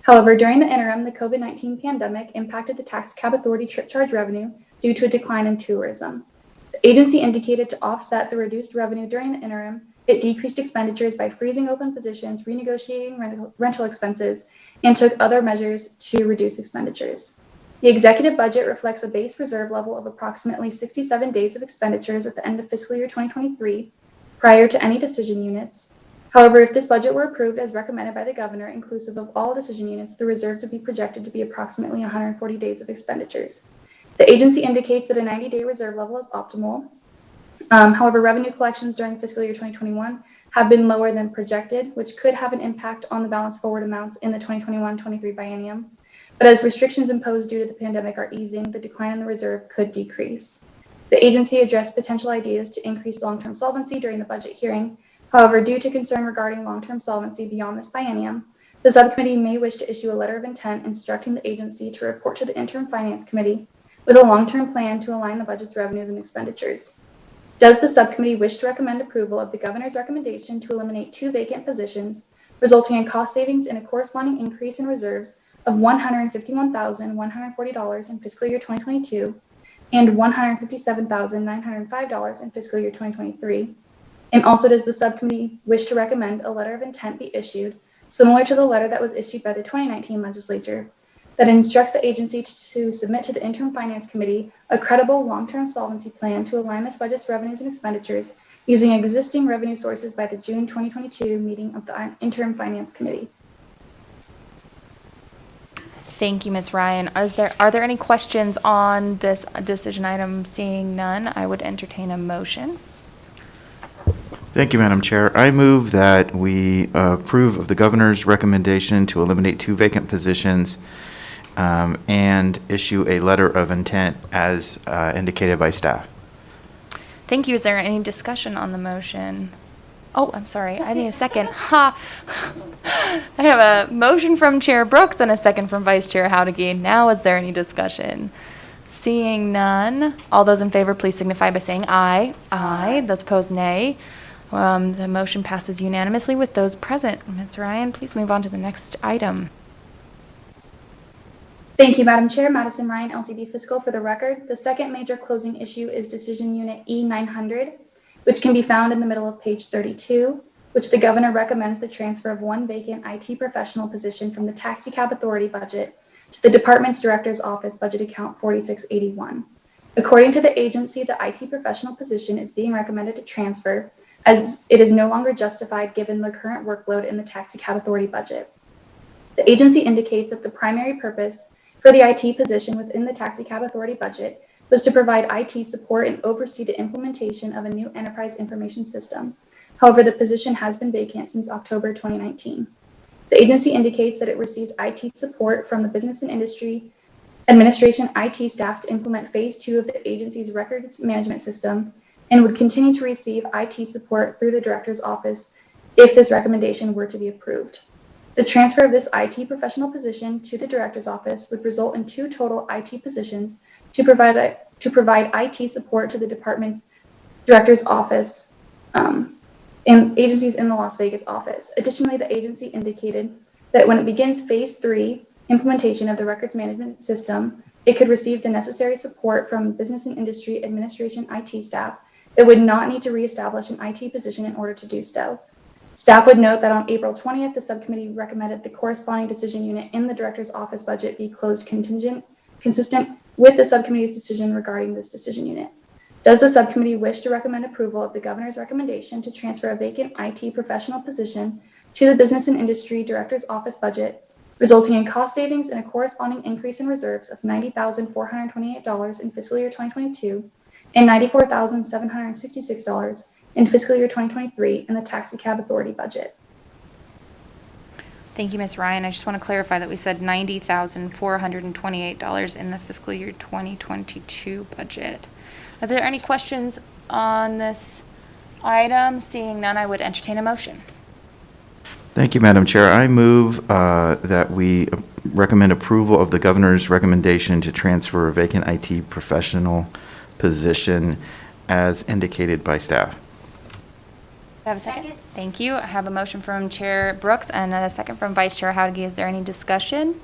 However, during the interim, the COVID-19 pandemic impacted the Taxicab Authority trip charge revenue due to a decline in tourism. The agency indicated to offset the reduced revenue during the interim, it decreased expenditures by freezing open positions, renegotiating rental expenses, and took other measures to reduce expenditures. The executive budget reflects a base reserve level of approximately 67 days of expenditures at the end of fiscal year 2023, prior to any decision units. However, if this budget were approved as recommended by the governor, inclusive of all decision units, the reserves would be projected to be approximately 140 days of expenditures. The agency indicates that a 90-day reserve level is optimal. However, revenue collections during fiscal year 2021 have been lower than projected, which could have an impact on the balance forward amounts in the 2021-23 biennium. But as restrictions imposed due to the pandemic are easing, the decline in the reserve could decrease. The agency addressed potential ideas to increase long-term solvency during the budget hearing. However, due to concern regarding long-term solvency beyond this biennium, the subcommittee may wish to issue a letter of intent instructing the agency to report to the interim finance committee with a long-term plan to align the budget's revenues and expenditures. Does the subcommittee wish to recommend approval of the governor's recommendation to eliminate 2 vacant positions, resulting in cost savings and a corresponding increase in reserves of $151,140 in fiscal year 2022 and $157,905 in fiscal year 2023? And also, does the subcommittee wish to recommend a letter of intent be issued, similar to the letter that was issued by the 2019 legislature, that instructs the agency to submit to the interim finance committee a credible long-term solvency plan to align this budget's revenues and expenditures using existing revenue sources by the June 2022 meeting of the interim finance committee? Thank you, Ms. Ryan. Are there any questions on this decision item? Seeing none, I would entertain a motion. Thank you, Madam Chair. I move that we approve of the governor's recommendation to eliminate 2 vacant positions and issue a letter of intent as indicated by staff. Thank you. Is there any discussion on the motion? Oh, I'm sorry. I need a second. Ha! I have a motion from Chair Brooks and a second from Vice Chair Howdeggy. Now, is there any discussion? Seeing none, all those in favor, please signify by saying aye. Aye. Those opposed, nay. The motion passes unanimously with those present. Ms. Ryan, please move on to the next item. Thank you, Madam Chair. Madison Ryan, LCB Fiscal. For the record, the second major closing issue is Decision Unit E900, which can be found in the middle of page 32, which the governor recommends the transfer of 1 vacant IT professional position from the Taxicab Authority budget to the department's director's office budget account 4681. According to the agency, the IT professional position is being recommended to transfer as it is no longer justified given the current workload in the Taxi Cab Authority budget. The agency indicates that the primary purpose for the IT position within the Taxi Cab Authority budget was to provide IT support and oversee the implementation of a new enterprise information system. However, the position has been vacant since October 2019. The agency indicates that it received IT support from the Business and Industry Administration IT staff to implement phase 2 of the agency's records management system and would continue to receive IT support through the director's office if this recommendation were to be approved. The transfer of this IT professional position to the director's office would result in 2 total IT positions to provide IT support to the department's director's office and agencies in the Las Vegas office. Additionally, the agency indicated that when it begins phase 3 implementation of the records management system, it could receive the necessary support from Business and Industry Administration IT staff. It would not need to reestablish an IT position in order to do so. Staff would note that on April 20th, the subcommittee recommended the corresponding decision unit in the director's office budget be closed consistent with the subcommittee's decision regarding this decision unit. Does the subcommittee wish to recommend approval of the governor's recommendation to transfer a vacant IT professional position to the Business and Industry Director's Office budget, resulting in cost savings and a corresponding increase in reserves of $90,428 in fiscal year 2022 and $94,766 in fiscal year 2023 in the Taxi Cab Authority budget? Thank you, Ms. Ryan. I just want to clarify that we said $90,428 in the fiscal year 2022 budget. Are there any questions on this item? Seeing none, I would entertain a motion. Thank you, Madam Chair. I move that we recommend approval of the governor's recommendation to transfer a vacant IT professional position as indicated by staff. I have a second? Thank you. I have a motion from Chair Brooks and a second from Vice Chair Howdige. Is there any discussion?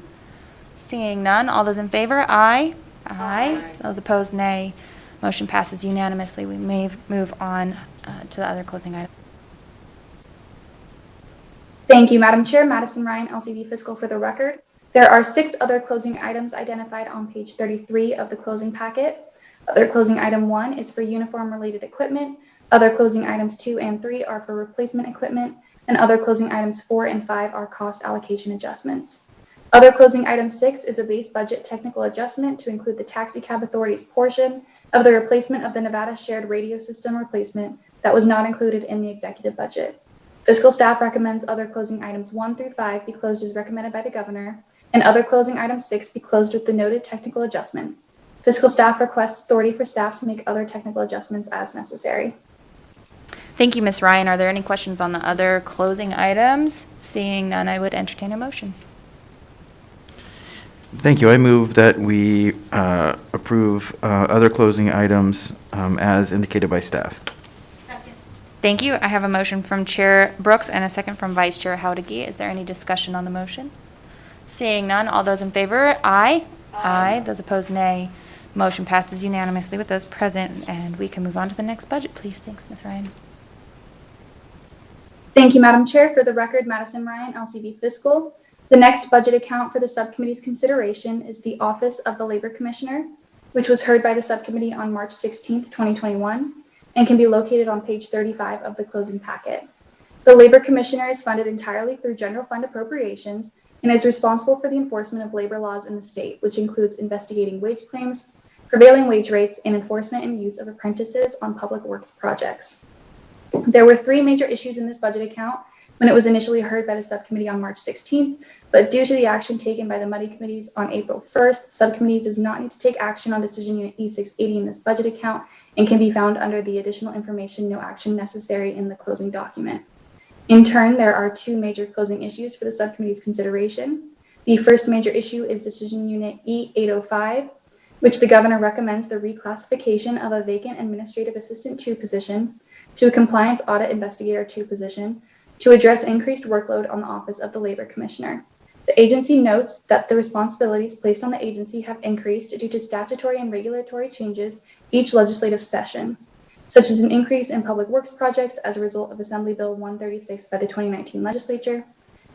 Seeing none, all those in favor, aye. Aye. Those opposed, nay. Motion passes unanimously. We may move on to the other closing item. Thank you, Madam Chair. Madison Ryan, LCB Fiscal for the record. There are 6 other closing items identified on page 33 of the closing packet. Other closing item 1 is for uniform-related equipment. Other closing items 2 and 3 are for replacement equipment, and other closing items 4 and 5 are cost allocation adjustments. Other closing item 6 is a base budget technical adjustment to include the Taxi Cab Authority's portion of the replacement of the Nevada shared radio system replacement that was not included in the executive budget. Fiscal staff recommends other closing items 1 through 5 be closed as recommended by the governor, and other closing item 6 be closed with the noted technical adjustment. Fiscal staff requests authority for staff to make other technical adjustments as necessary. Thank you, Ms. Ryan. Are there any questions on the other closing items? Seeing none, I would entertain a motion. Thank you. I move that we approve other closing items as indicated by staff. Thank you. I have a motion from Chair Brooks and a second from Vice Chair Howdige. Is there any discussion on the motion? Seeing none, all those in favor, aye. Aye. Those opposed, nay. Motion passes unanimously with those present, and we can move on to the next budget, please. Thanks, Ms. Ryan. Thank you, Madam Chair. For the record, Madison Ryan, LCB Fiscal. The next budget account for the subcommittee's consideration is the Office of the Labor Commissioner, which was heard by the subcommittee on March 16th, 2021, and can be located on page 35 of the closing packet. The Labor Commissioner is funded entirely through general fund appropriations and is responsible for the enforcement of labor laws in the state, which includes investigating wage claims, prevailing wage rates, and enforcement and use of apprentices on public works projects. There were 3 major issues in this budget account when it was initially heard by the subcommittee on March 16th, but due to the action taken by the Money Committees on April 1st, the subcommittee does not need to take action on Decision Unit E680 in this budget account and can be found under the additional information, no action necessary in the closing document. In turn, there are 2 major closing issues for the subcommittee's consideration. The first major issue is Decision Unit E805, which the governor recommends the reclassification of a vacant Administrative Assistant 2 position to a Compliance Audit Investigator 2 position to address increased workload on the Office of the Labor Commissioner. The agency notes that the responsibilities placed on the agency have increased due to statutory and regulatory changes each legislative session, such as an increase in public works projects as a result of Assembly Bill 136 by the 2019 legislature,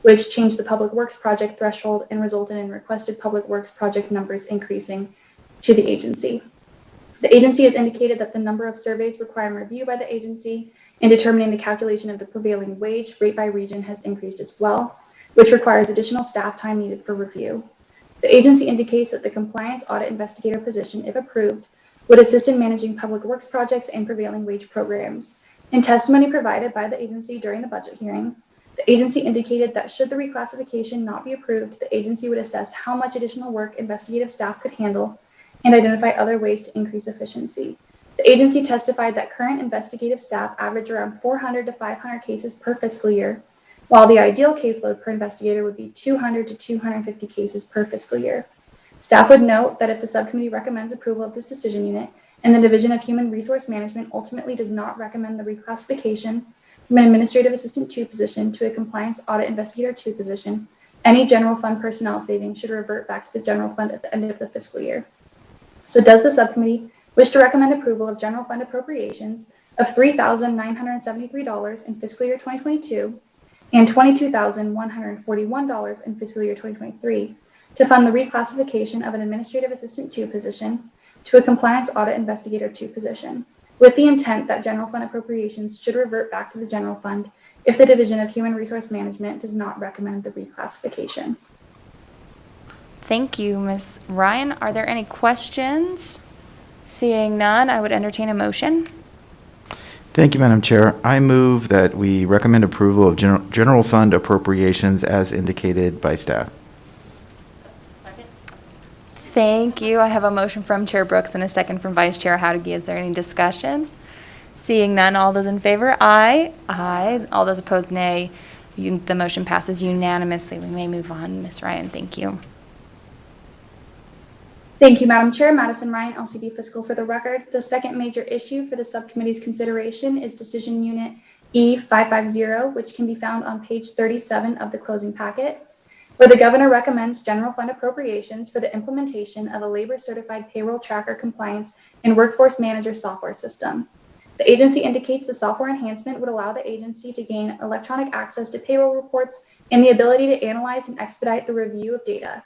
which changed the public works project threshold and resulted in requested public works project numbers increasing to the agency. The agency has indicated that the number of surveys requiring review by the agency in determining the calculation of the prevailing wage rate by region has increased as well, which requires additional staff time needed for review. The agency indicates that the compliance audit investigator position, if approved, would assist in managing public works projects and prevailing wage programs. In testimony provided by the agency during the budget hearing, the agency indicated that should the reclassification not be approved, the agency would assess how much additional work investigative staff could handle and identify other ways to increase efficiency. The agency testified that current investigative staff average around 400 to 500 cases per fiscal year, while the ideal caseload per investigator would be 200 to 250 cases per fiscal year. Staff would note that if the subcommittee recommends approval of this decision unit and the Division of Human Resource Management ultimately does not recommend the reclassification from an Administrative Assistant 2 position to a Compliance Audit Investigator 2 position, any general fund personnel savings should revert back to the general fund at the end of the fiscal year. So does the subcommittee wish to recommend approval of general fund appropriations of $3,973 in fiscal year 2022 and $22,141 in fiscal year 2023 to fund the reclassification of an Administrative Assistant 2 position to a Compliance Audit Investigator 2 position, with the intent that general fund appropriations should revert back to the general fund if the Division of Human Resource Management does not recommend the reclassification. Thank you, Ms. Ryan. Are there any questions? Seeing none, I would entertain a motion. Thank you, Madam Chair. I move that we recommend approval of general fund appropriations as indicated by staff. Thank you. I have a motion from Chair Brooks and a second from Vice Chair Howdege. Is there any discussion? Seeing none, all those in favor, aye. Aye. All those opposed, nay. The motion passes unanimously. We may move on. Ms. Ryan, thank you. Thank you, Madam Chair. Madison Ryan, LCB Fiscal. For the record, the second major issue for the subcommittee's consideration is Decision Unit E550, which can be found on page 37 of the closing packet, where the governor recommends general fund appropriations for the implementation of a labor-certified payroll tracker compliance and workforce manager software system. The agency indicates the software enhancement would allow the agency to gain electronic access to payroll reports and the ability to analyze and expedite the review of data,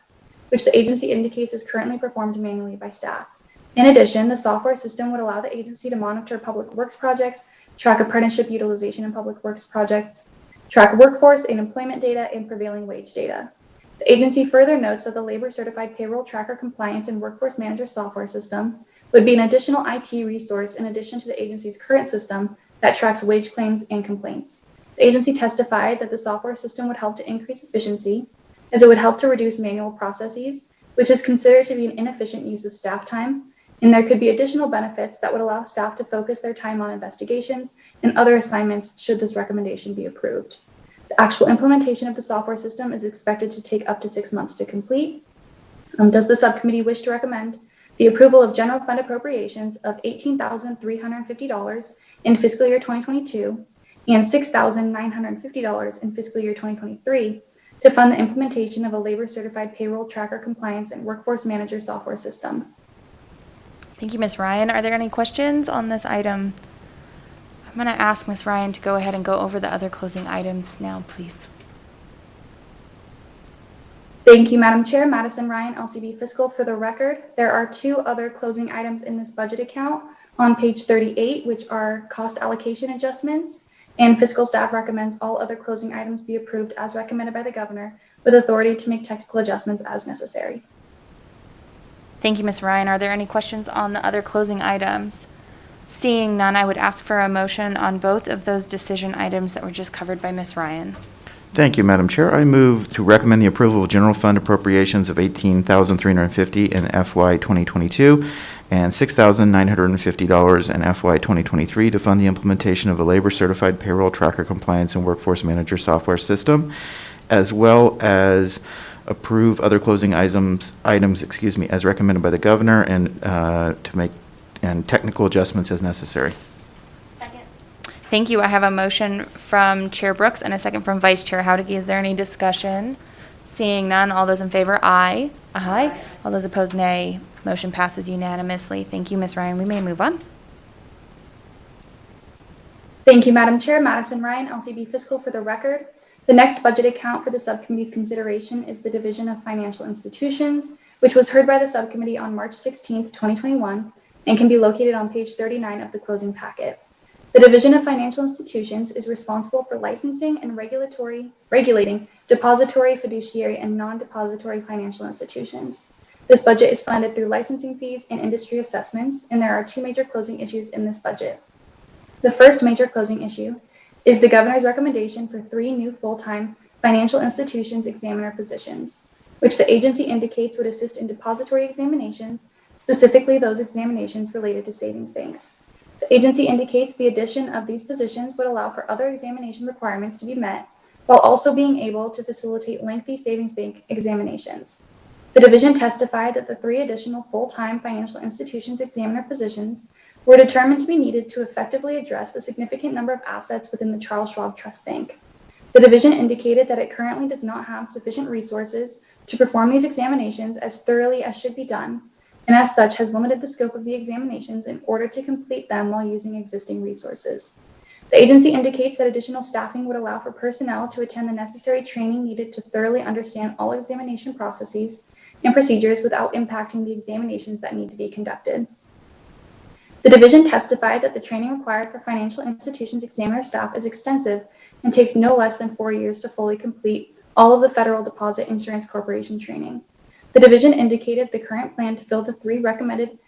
which the agency indicates is currently performed manually by staff. In addition, the software system would allow the agency to monitor public works projects, track apprenticeship utilization in public works projects, track workforce and employment data, and prevailing wage data. The agency further notes that the Labor Certified Payroll Tracker Compliance and Workforce Manager software system would be an additional IT resource in addition to the agency's current system that tracks wage claims and complaints. The agency testified that the software system would help to increase efficiency, as it would help to reduce manual processes, which is considered to be an inefficient use of staff time, and there could be additional benefits that would allow staff to focus their time on investigations and other assignments should this recommendation be approved. The actual implementation of the software system is expected to take up to 6 months to complete. Does the subcommittee wish to recommend the approval of general fund appropriations of $18,350 in fiscal year 2022 and $6,950 in fiscal year 2023 to fund the implementation of a labor-certified payroll tracker compliance and workforce manager software system? Thank you, Ms. Ryan. Are there any questions on this item? I'm going to ask Ms. Ryan to go ahead and go over the other closing items now, please. Thank you, Madam Chair. Madison Ryan, LCB Fiscal. For the record, there are 2 other closing items in this budget account on page 38, which are cost allocation adjustments, and fiscal staff recommends all other closing items be approved as recommended by the governor, with authority to make technical adjustments as necessary. Thank you, Ms. Ryan. Are there any questions on the other closing items? Seeing none, I would ask for a motion on both of those decision items that were just covered by Ms. Ryan. Thank you, Madam Chair. I move to recommend the approval of general fund appropriations of $18,350 in FY 2022 and $6,950 in FY 2023 to fund the implementation of a labor-certified payroll tracker compliance and workforce manager software system, as well as approve other closing items, as recommended by the governor, and to make technical adjustments as necessary. Thank you. I have a motion from Chair Brooks and a second from Vice Chair Howdege. Is there any discussion? Seeing none, all those in favor, aye. Aye. All those opposed, nay. Motion passes unanimously. Thank you, Ms. Ryan. We may move on. Thank you, Madam Chair. Madison Ryan, LCB Fiscal. For the record, the next budget account for the subcommittee's consideration is the Division of Financial Institutions, which was heard by the subcommittee on March 16th, 2021, and can be located on page 39 of the closing packet. The Division of Financial Institutions is responsible for licensing and regulating depository, fiduciary, and non-depository financial institutions. This budget is funded through licensing fees and industry assessments, and there are two major closing issues in this budget. The first major closing issue is the governor's recommendation for 3 new full-time financial institutions examiner positions, which the agency indicates would assist in depository examinations, specifically those examinations related to savings banks. The agency indicates the addition of these positions would allow for other examination requirements to be met, while also being able to facilitate lengthy savings bank examinations. The division testified that the 3 additional full-time financial institutions examiner positions were determined to be needed to effectively address the significant number of assets within the Charles Schwab Trust Bank. The division indicated that it currently does not have sufficient resources to perform these examinations as thoroughly as should be done, and as such has limited the scope of the examinations in order to complete them while using existing resources. The agency indicates that additional staffing would allow for personnel to attend the necessary training needed to thoroughly understand all examination processes and procedures without impacting the examinations that need to be conducted. The division testified that the training required for financial institutions examiner staff is extensive and takes no less than 4 years to fully complete all of the Federal Deposit Insurance Corporation training. The division indicated the current plan to fill the 3 recommended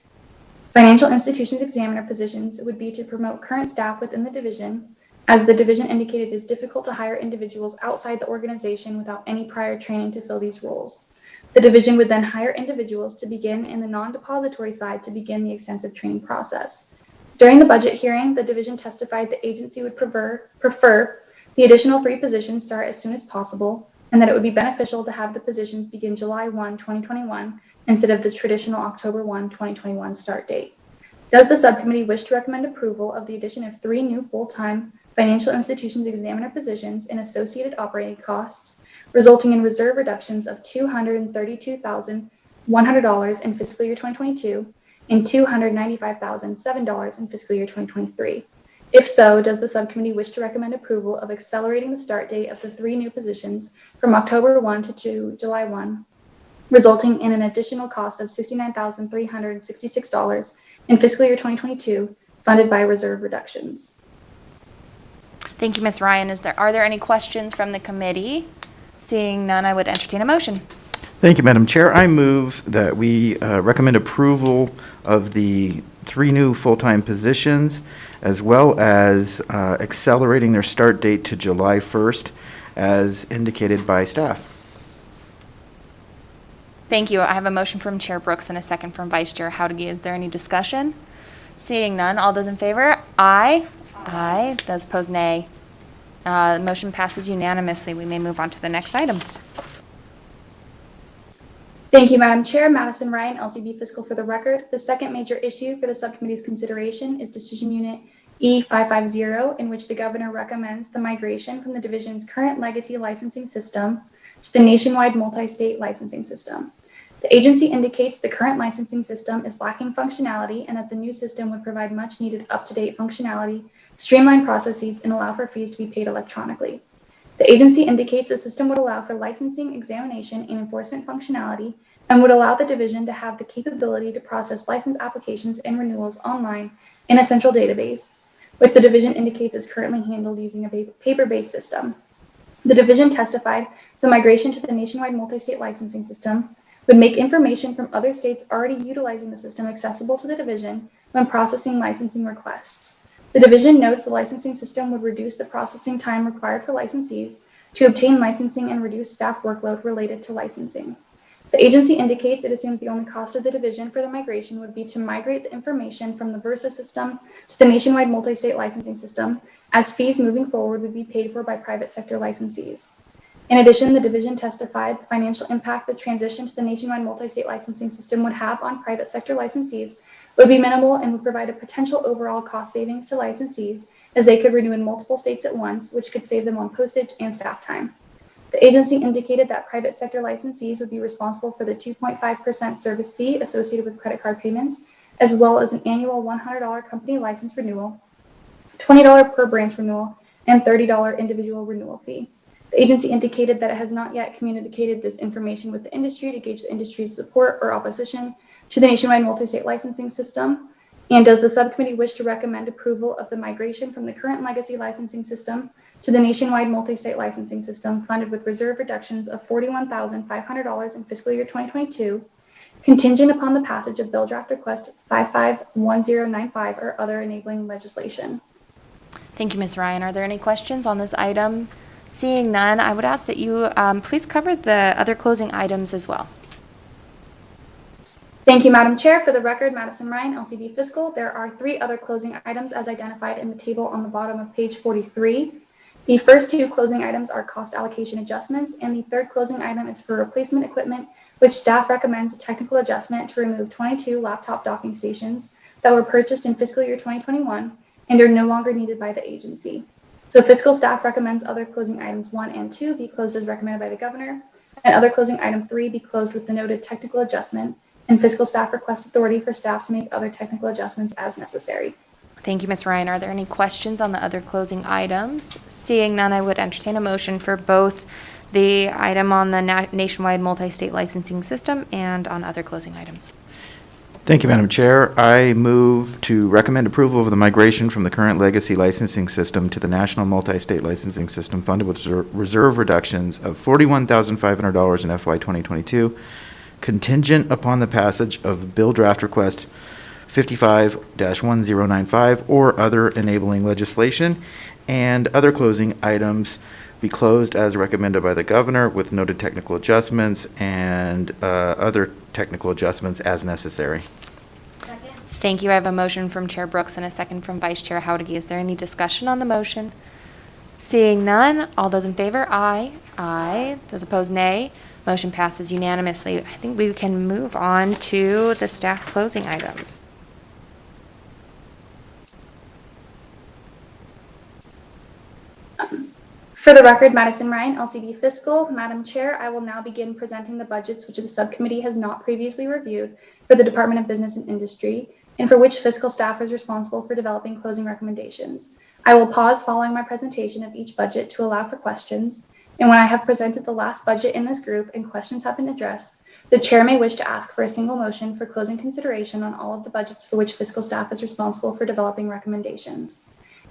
financial institutions examiner positions would be to promote current staff within the division, as the division indicated it is difficult to hire individuals outside the organization without any prior training to fill these roles. The division would then hire individuals to begin in the non-depository side to begin the extensive training process. During the budget hearing, the division testified the agency would prefer the additional 3 positions start as soon as possible, and that it would be beneficial to have the positions begin July 1, 2021, instead of the traditional October 1, 2021 start date. Does the subcommittee wish to recommend approval of the addition of 3 new full-time financial institutions examiner positions and associated operating costs, resulting in reserve reductions of $232,100 in fiscal year 2022 and $295,007 in fiscal year 2023? If so, does the subcommittee wish to recommend approval of accelerating the start date of the 3 new positions from October 1 to July 1, resulting in an additional cost of $69,366 in fiscal year 2022, funded by reserve reductions? Thank you, Ms. Ryan. Are there any questions from the committee? Seeing none, I would entertain a motion. Thank you, Madam Chair. I move that we recommend approval of the 3 new full-time positions, as well as accelerating their start date to July 1st, as indicated by staff. Thank you. I have a motion from Chair Brooks and a second from Vice Chair Howdige. Is there any discussion? Seeing none, all those in favor? Aye. Aye. Those opposed, nay. Motion passes unanimously. We may move on to the next item. Thank you, Madam Chair. Madison Ryan, LCB Fiscal for the record. The second major issue for the subcommittee's consideration is Decision Unit E550, in which the governor recommends the migration from the division's current legacy licensing system to the nationwide multi-state licensing system. The agency indicates the current licensing system is lacking functionality and that the new system would provide much needed up-to-date functionality, streamline processes, and allow for fees to be paid electronically. The agency indicates the system would allow for licensing, examination, and enforcement functionality and would allow the division to have the capability to process license applications and renewals online in a central database, which the division indicates is currently handled using a paper-based system. The division testified the migration to the nationwide multi-state licensing system would make information from other states already utilizing the system accessible to the division when processing licensing requests. The division notes the licensing system would reduce the processing time required for licensees to obtain licensing and reduce staff workload related to licensing. The agency indicates it assumes the only cost of the division for the migration would be to migrate the information from the Versa system to the nationwide multi-state licensing system, as fees moving forward would be paid for by private sector licensees. In addition, the division testified the financial impact the transition to the nationwide multi-state licensing system would have on private sector licensees would be minimal and would provide a potential overall cost savings to licensees as they could renew in multiple states at once, which could save them on postage and staff time. The agency indicated that private sector licensees would be responsible for the 2.5% service fee associated with credit card payments, as well as an annual $100 company license renewal, $20 per branch renewal, and $30 individual renewal fee. The agency indicated that it has not yet communicated this information with the industry to gauge the industry's support or opposition to the nationwide multi-state licensing system, And does the subcommittee wish to recommend approval of the migration from the current legacy licensing system to the nationwide multi-state licensing system funded with reserve reductions of $41,500 in fiscal year 2022, contingent upon the passage of Bill Draft Request 551095 or other enabling legislation? Thank you, Ms. Ryan. Are there any questions on this item? Seeing none, I would ask that you please cover the other closing items as well. Thank you, Madam Chair. For the record, Madison Ryan, LCB Fiscal. There are 3 other closing items as identified in the table on the bottom of page 43. The first 2 closing items are cost allocation adjustments, and the third closing item is for replacement equipment, which staff recommends a technical adjustment to remove 22 laptop docking stations that were purchased in fiscal year 2021 and are no longer needed by the agency. So fiscal staff recommends other closing items 1 and 2 be closed as recommended by the governor, and other closing item 3 be closed with the noted technical adjustment, and fiscal staff requests authority for staff to make other technical adjustments as necessary. Thank you, Ms. Ryan. Are there any questions on the other closing items? Seeing none, I would entertain a motion for both the item on the nationwide multi-state licensing system and on other closing items. Thank you, Madam Chair. I move to recommend approval of the migration from the current legacy licensing system to the national multi-state licensing system funded with reserve reductions of $41,500 in FY 2022, contingent upon the passage of Bill Draft Request 55-1095 or other enabling legislation, and other closing items be closed as recommended by the governor with noted technical adjustments and other technical adjustments as necessary. Thank you. I have a motion from Chair Brooks and a second from Vice Chair Howdige. Is there any discussion on the motion? Seeing none, all those in favor, aye. Aye. Those opposed, nay. Motion passes unanimously. I think we can move on to the staff closing items. For the record, Madison Ryan, LCB Fiscal. Madam Chair, I will now begin presenting the budgets which the subcommittee has not previously reviewed for the Department of Business and Industry, and for which fiscal staff is responsible for developing closing recommendations. I will pause following my presentation of each budget to allow for questions, and when I have presented the last budget in this group and questions have been addressed, the chair may wish to ask for a single motion for closing consideration on all of the budgets for which fiscal staff is responsible for developing recommendations.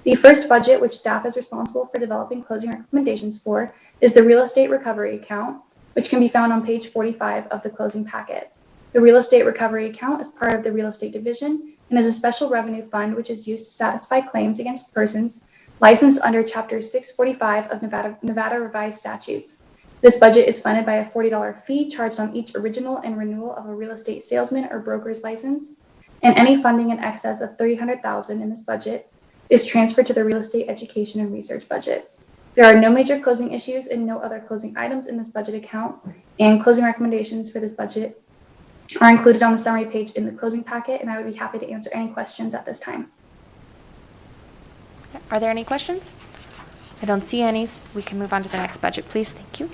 The first budget, which staff is responsible for developing closing recommendations for, is the Real Estate Recovery Account, which can be found on page 45 of the closing packet. The Real Estate Recovery Account is part of the Real Estate Division and is a special revenue fund which is used to satisfy claims against persons licensed under Chapter 645 of Nevada Revised Statutes. This budget is funded by a $40 fee charged on each original and renewal of a real estate salesman or broker's license, and any funding in excess of $300,000 in this budget is transferred to the Real Estate Education and Research budget. There are no major closing issues and no other closing items in this budget account, and closing recommendations for this budget are included on the summary page in the closing packet, and I would be happy to answer any questions at this time. Are there any questions? I don't see any. We can move on to the next budget, please. Thank you.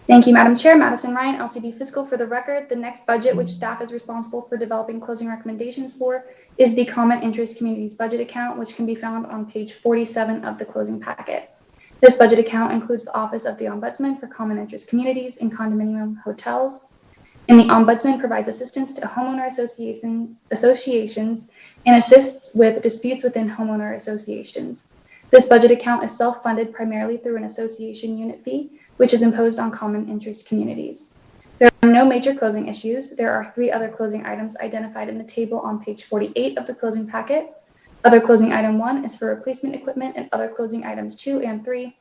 Thank you, Madam Chair. Madison Ryan, LCB Fiscal. For the record, the next budget, which staff is responsible for developing closing recommendations for, is the Common Interest Communities budget account, which can be found on page 47 of the closing packet. This budget account includes the Office of the Ombudsman for Common Interest Communities and Condominium Hotels, and the Ombudsman provides assistance to homeowner associations and assists with disputes within homeowner associations. This budget account is self-funded primarily through an association unit fee, which is imposed on common interest communities. There are no major closing issues. There are 3 other closing items identified in the table on page 48 of the closing packet. Other closing item 1 is for replacement equipment, and other closing items 2 and 3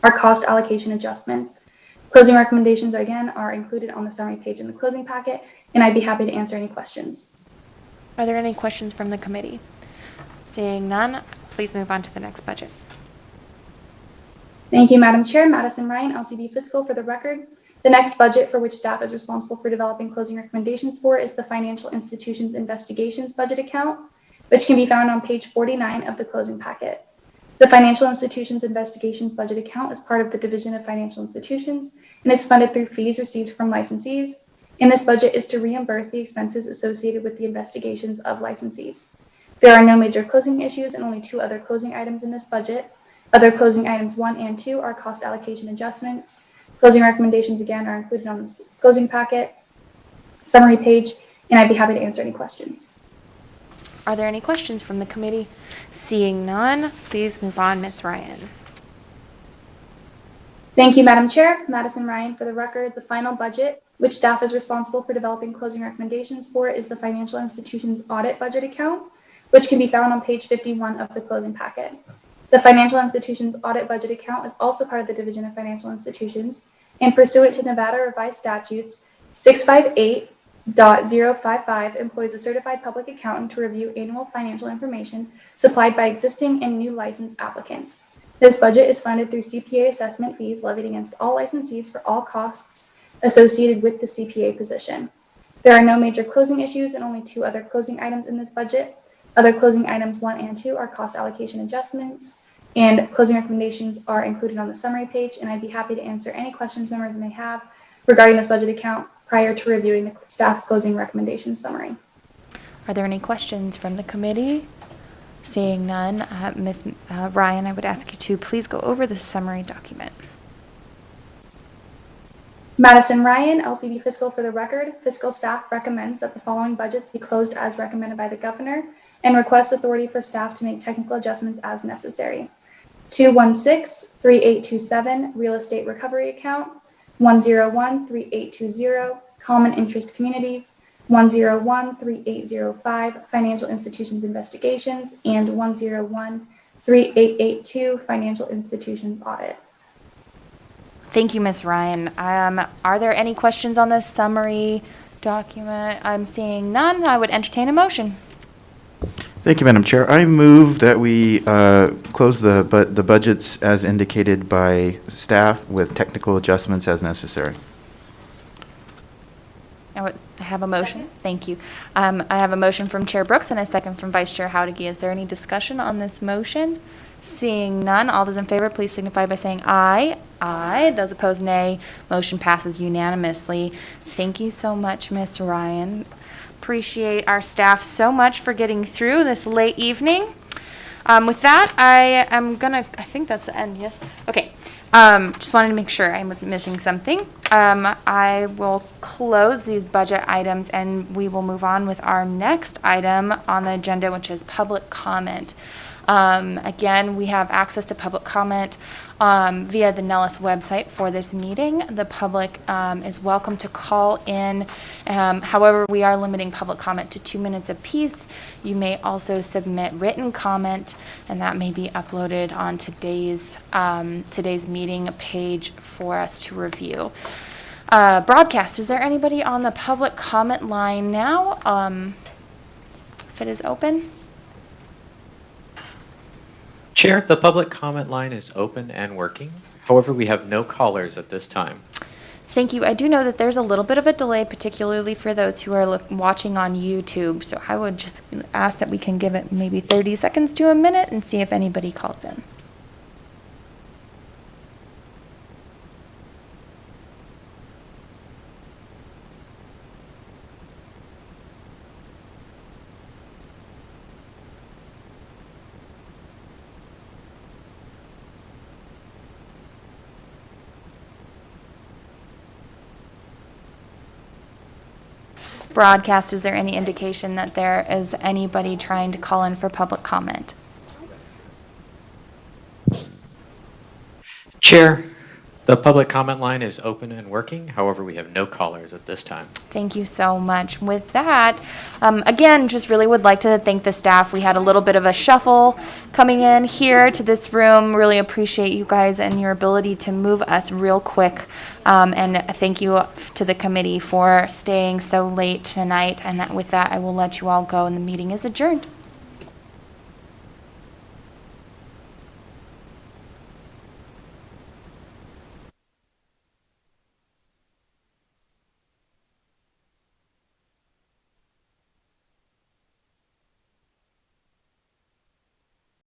are cost allocation adjustments. Closing recommendations, again, are included on the summary page in the closing packet, and I'd be happy to answer any questions. Are there any questions from the committee? Seeing none, please move on to the next budget. Thank you, Madam Chair. Madison Ryan, LCB Fiscal. For the record, the next budget for which staff is responsible for developing closing recommendations for is the Financial Institutions Investigations budget account, which can be found on page 49 of the closing packet. The Financial Institutions Investigations budget account is part of the Division of Financial Institutions and is funded through fees received from licensees. And this budget is to reimburse the expenses associated with the investigations of licensees. There are no major closing issues and only 2 other closing items in this budget. Other closing items 1 and 2 are cost allocation adjustments. Closing recommendations, again, are included on the closing packet, summary page, and I'd be happy to answer any questions. Are there any questions from the committee? Seeing none, please move on, Ms. Ryan. Thank you, Madam Chair. Madison Ryan. For the record, the final budget, which staff is responsible for developing closing recommendations for, is the financial institution's audit budget account, which can be found on page 51 of the closing packet. The financial institution's audit budget account is also part of the Division of Financial Institutions, and pursuant to Nevada revised statutes 658.055 employs a certified public accountant to review annual financial information supplied by existing and new license applicants. This budget is funded through CPA assessment fees levied against all licensees for all costs associated with the CPA position. There are no major closing issues and only 2 other closing items in this budget. Other closing items 1 and 2 are cost allocation adjustments, and closing recommendations are included on the summary page, and I'd be happy to answer any questions members may have regarding this budget account prior to reviewing the staff closing recommendations summary. Are there any questions from the committee? Seeing none, Ms. Ryan, I would ask you to please go over the summary document. Madison Ryan, LCB Fiscal. For the record, fiscal staff recommends that the following budgets be closed as recommended by the governor and requests authority for staff to make technical adjustments as necessary. 216-3827 Real Estate Recovery Account, 101-3820 Common Interest Communities, 101-3805 Financial Institutions Investigations, and 101-3882 Financial Institutions Audit. Thank you, Ms. Ryan. Are there any questions on this summary document? I'm seeing none. I would entertain a motion. Thank you, Madam Chair. I move that we close the budgets as indicated by staff with technical adjustments as necessary. I have a motion. Thank you. I have a motion from Chair Brooks and a second from Vice Chair Howdigy. Is there any discussion on this motion? Seeing none, all those in favor, please signify by saying aye. Aye. Those opposed, nay. Motion passes unanimously. Thank you so much, Ms. Ryan. Appreciate our staff so much for getting through this late evening. With that, I think that's the end, yes? Okay. Just wanted to make sure I wasn't missing something. I will close these budget items and we will move on with our next item on the agenda, which is public comment. Again, we have access to public comment via the Nellis website for this meeting. The public is welcome to call in. However, we are limiting public comment to 2 minutes apiece. You may also submit written comment, and that may be uploaded on today's meeting page for us to review. Broadcast, is there anybody on the public comment line now? If it is open? Chair, the public comment line is open and working. However, we have no callers at this time. Thank you. I do know that there's a little bit of a delay, particularly for those who are watching on YouTube. So I would just ask that we can give it maybe 30 seconds to a minute and see if anybody calls in. Broadcast, is there any indication that there is anybody trying to call in for public comment? Chair, the public comment line is open and working. However, we have no callers at this time. Thank you so much. With that, again, just really would like to thank the staff. We had a little bit of a shuffle coming in here to this room. Really appreciate you guys and your ability to move us real quick. And thank you to the committee for staying so late tonight. And with that, I will let you all go and the meeting is adjourned.